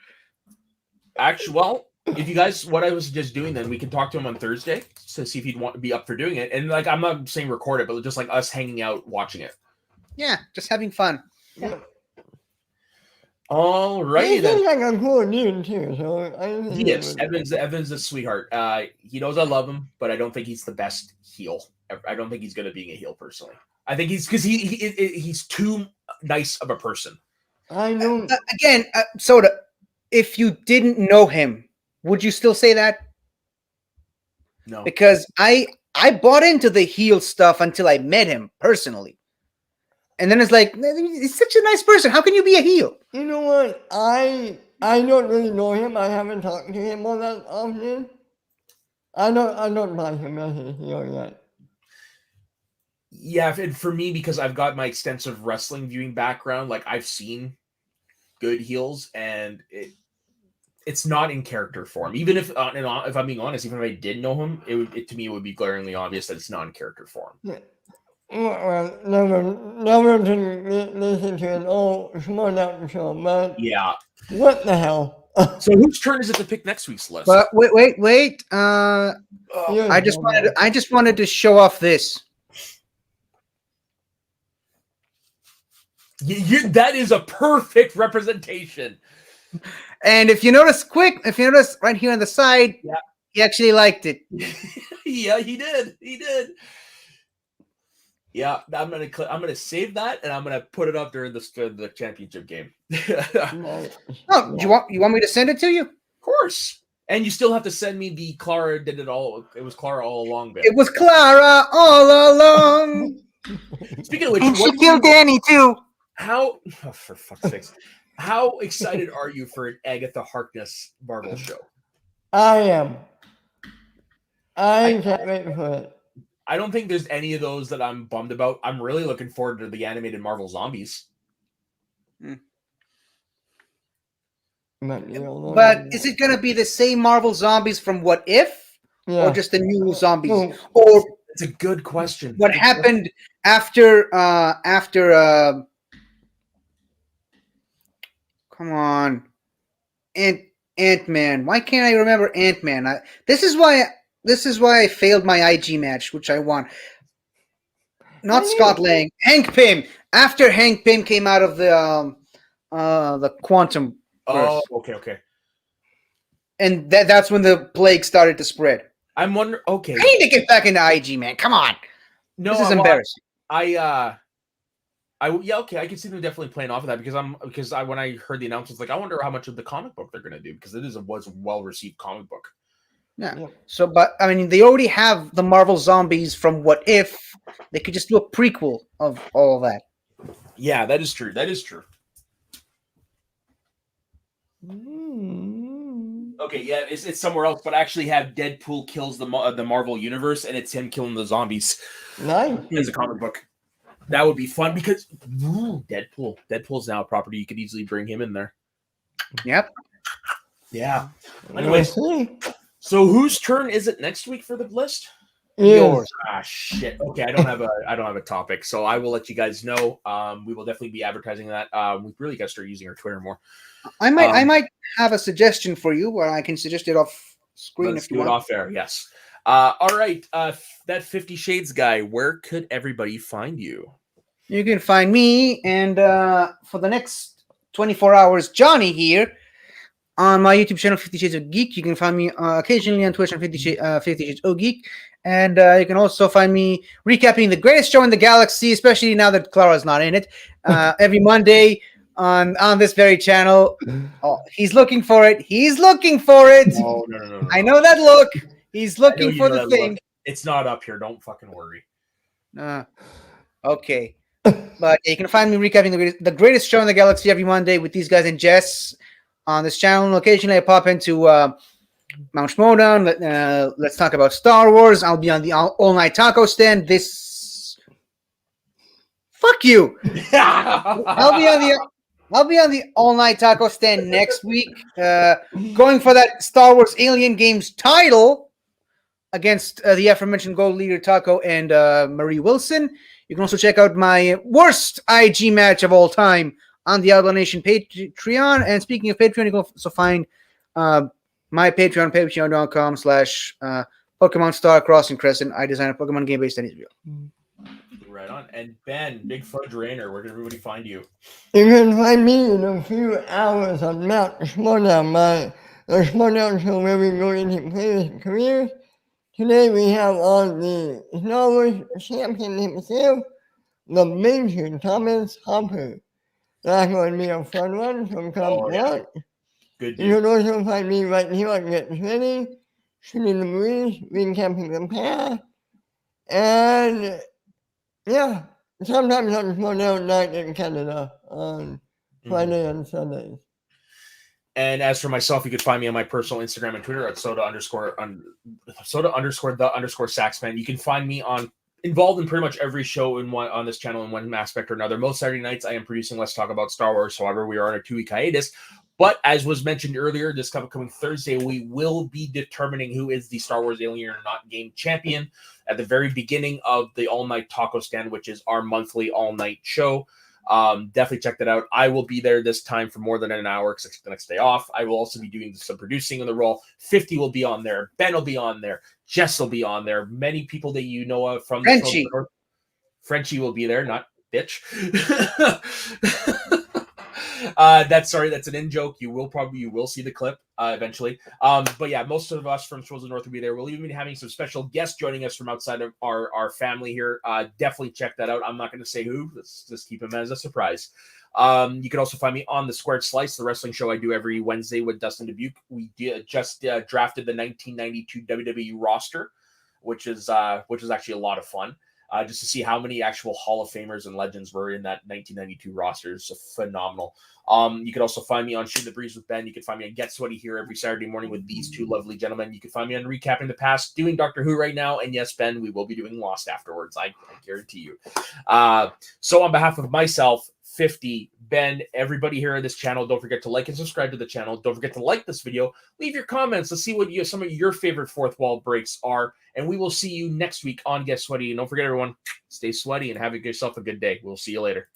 Actually, well, if you guys, what I was just doing, then we can talk to him on Thursday to see if he'd want to be up for doing it. And like, I'm not saying record it, but just like us hanging out watching it. Yeah, just having fun. All He righty seems then. like a cool dude, too. So I don't think He is. would- Evan's a sweetheart. He knows I love him, but I don't think he's the best heel. I don't think he's good at being a heel personally. I think he's because he's too nice of a person. I don't. Again, Soda, if you didn't know him, would you still say that? No. Because I bought into the heel stuff until I met him personally. And then it's like, he's such a nice person. How can you be a heel? You know what? I don't really know him. I haven't talked to him all that often. I don't like him as a heel yet. Yeah, and for me, because I've got my extensive wrestling viewing background, like I've seen good heels, and it's not in character form. Even if I'm being honest, even if I did know him, to me it would be glaringly obvious that it's not in character form. Well, never to listen to an old smart out show, but Yeah. what the hell? So whose turn is it to pick next week's list? But wait. Oh, I just wanted to show off this. that is a perfect representation. And if you notice right here on the side, Yeah. he actually liked it. Yeah, he did. He did. Yeah, I'm gonna save that and I'm gonna put it up during the championship game. Of Oh, you want me to send it to you? course. And you still have to send me the Clara did it all. It was Clara all along bit. It was Clara all along. Speaking of which, And she what do killed you- Danny too. how for fuck's sakes, how excited are you for an Agatha Harkness Marvel show? I am. I can't wait for it. I don't think there's any of those that I'm bummed about. I'm really looking forward to the animated Marvel Zombies. But is it gonna be the same Marvel zombies from What If, Yeah. or just the new zombies, No. or It's a good question. what happened after? Come on, Ant-Man. Why can't I remember Ant-Man? This is why I failed my IG match, which I won. Not Scott Lang, Hank Pym. After Hank Pym came out of the quantum, Oh, okay. and that's when the plague started to spread. I'm wondering. Okay, I need to get back into IG, man. Come on. no, This is well, embarrassing. Yeah, okay, I can see them definitely playing off of that because when I heard the announcements, like I wonder how much of the comic book they're gonna do because it was a well received comic book. Yeah. Yeah. So, but I mean, they already have the Marvel Zombies from What If. They could just do a prequel of all that. Yeah, that is true. That is true. Okay, yeah, it's somewhere else, but I actually have Deadpool kills the Marvel universe, and it's him killing the zombies. Nice. As a comic book. That would be fun because Deadpool's now a property. You could easily bring him in there. Yep. Yeah. Anyways, so whose turn is it next week for the list? Yours. Ah, shit. Okay, I don't have a topic, so I will let you guys know. We will definitely be advertising that. We've really got to start using our Twitter more. I might have a suggestion for you, where I can suggest it off screen Let's if you do it want. off air. Yes. All right. That 50 Shades guy. Where could everybody find you? You can find me and for the next 24 hours, Johnny here on my YouTube channel, 50 Shades of Geek. You can find me occasionally on Twitch on 50 Shades of Geek. And you can also find me recapping the greatest show in the galaxy, especially now that Clara's not in it, every Monday on this very channel. Oh, he's looking for it. He's looking for it. No. I know that look. He's looking you for know the that thing. look. It's not up here. Don't fucking worry. Okay. But you can find me recapping the greatest show in the galaxy every Monday with these guys and Jess on this channel. Occasionally, I pop into Mount Schmodown. Let's talk about Star Wars. I'll be on the All Night Taco Stand this. Fuck you. I'll be on the All Night Taco Stand next week, going for that Star Wars Alien Games title against the aforementioned Gold Leader Taco and Marie Wilson. You can also check out my worst IG match of all time on the Outlaw Nation Patreon. And speaking of Patreon, you can also find my Patreon, patreon.com/Pokemon Star Crossing Crescent. I design a Pokemon game based on Israel. Right on. And Ben, Big Fudge Rainer, where can everybody find you? You can find me in a few hours on Mount Schmodown, the Schmodown show where we go into players' careers. Today we have on the Star Wars champion himself, the Major Thomas Hopper. That's going to be a fun one from Club One. Good You dude. can also find me right here on Get Ready, shooting the breeze, recapping the past, and yeah, sometimes on Schmodown night in Canada on Friday and Sundays. And as for myself, you could find me on my personal Instagram and Twitter at soda_the_saxman. You can find me involved in pretty much every show on this channel in one aspect or another. Most Saturday nights, I am producing Let's Talk About Star Wars. However, we are on a 2-week hiatus. But as was mentioned earlier, this coming Thursday, we will be determining who is the Star Wars Alien or Not game champion at the very beginning of the All Night Taco Stand, which is our monthly all-night show. Definitely check that out. I will be there this time for more than an hour because I took the next day off. I will also be doing some producing in the role. 50 will be on there. Ben will be on there. Jess will be on there. Many people that you know of from Frenchie. Frenchie will be there, not bitch. That's an in joke. You will see the clip eventually. But yeah, most of us from Trolls of the North will be there. We'll even be having some special guests joining us from outside of our family here. Definitely check that out. I'm not going to say who. Let's just keep them as a surprise. You can also find me on the Squared Slice, the wrestling show I do every Wednesday with Dustin Dubuque. We just drafted the 1992 WWE roster, which is actually a lot of fun. Just to see how many actual Hall of Famers and legends were in that 1992 roster is phenomenal. You can also find me on Shoot the Breeze with Ben. You can find me on Get Sweaty here every Saturday morning with these two lovely gentlemen. You can find me on Recapping the Past, doing Doctor Who right now. And yes, Ben, we will be doing Lost afterwards. I guarantee you. So on behalf of myself, 50, Ben, everybody here on this channel, don't forget to like and subscribe to the channel. Don't forget to like this video. Leave your comments. Let's see what some of your favorite fourth wall breaks are. And we will see you next week on Get Sweaty. And don't forget, everyone, stay sweaty and have yourself a good day. We'll see you later.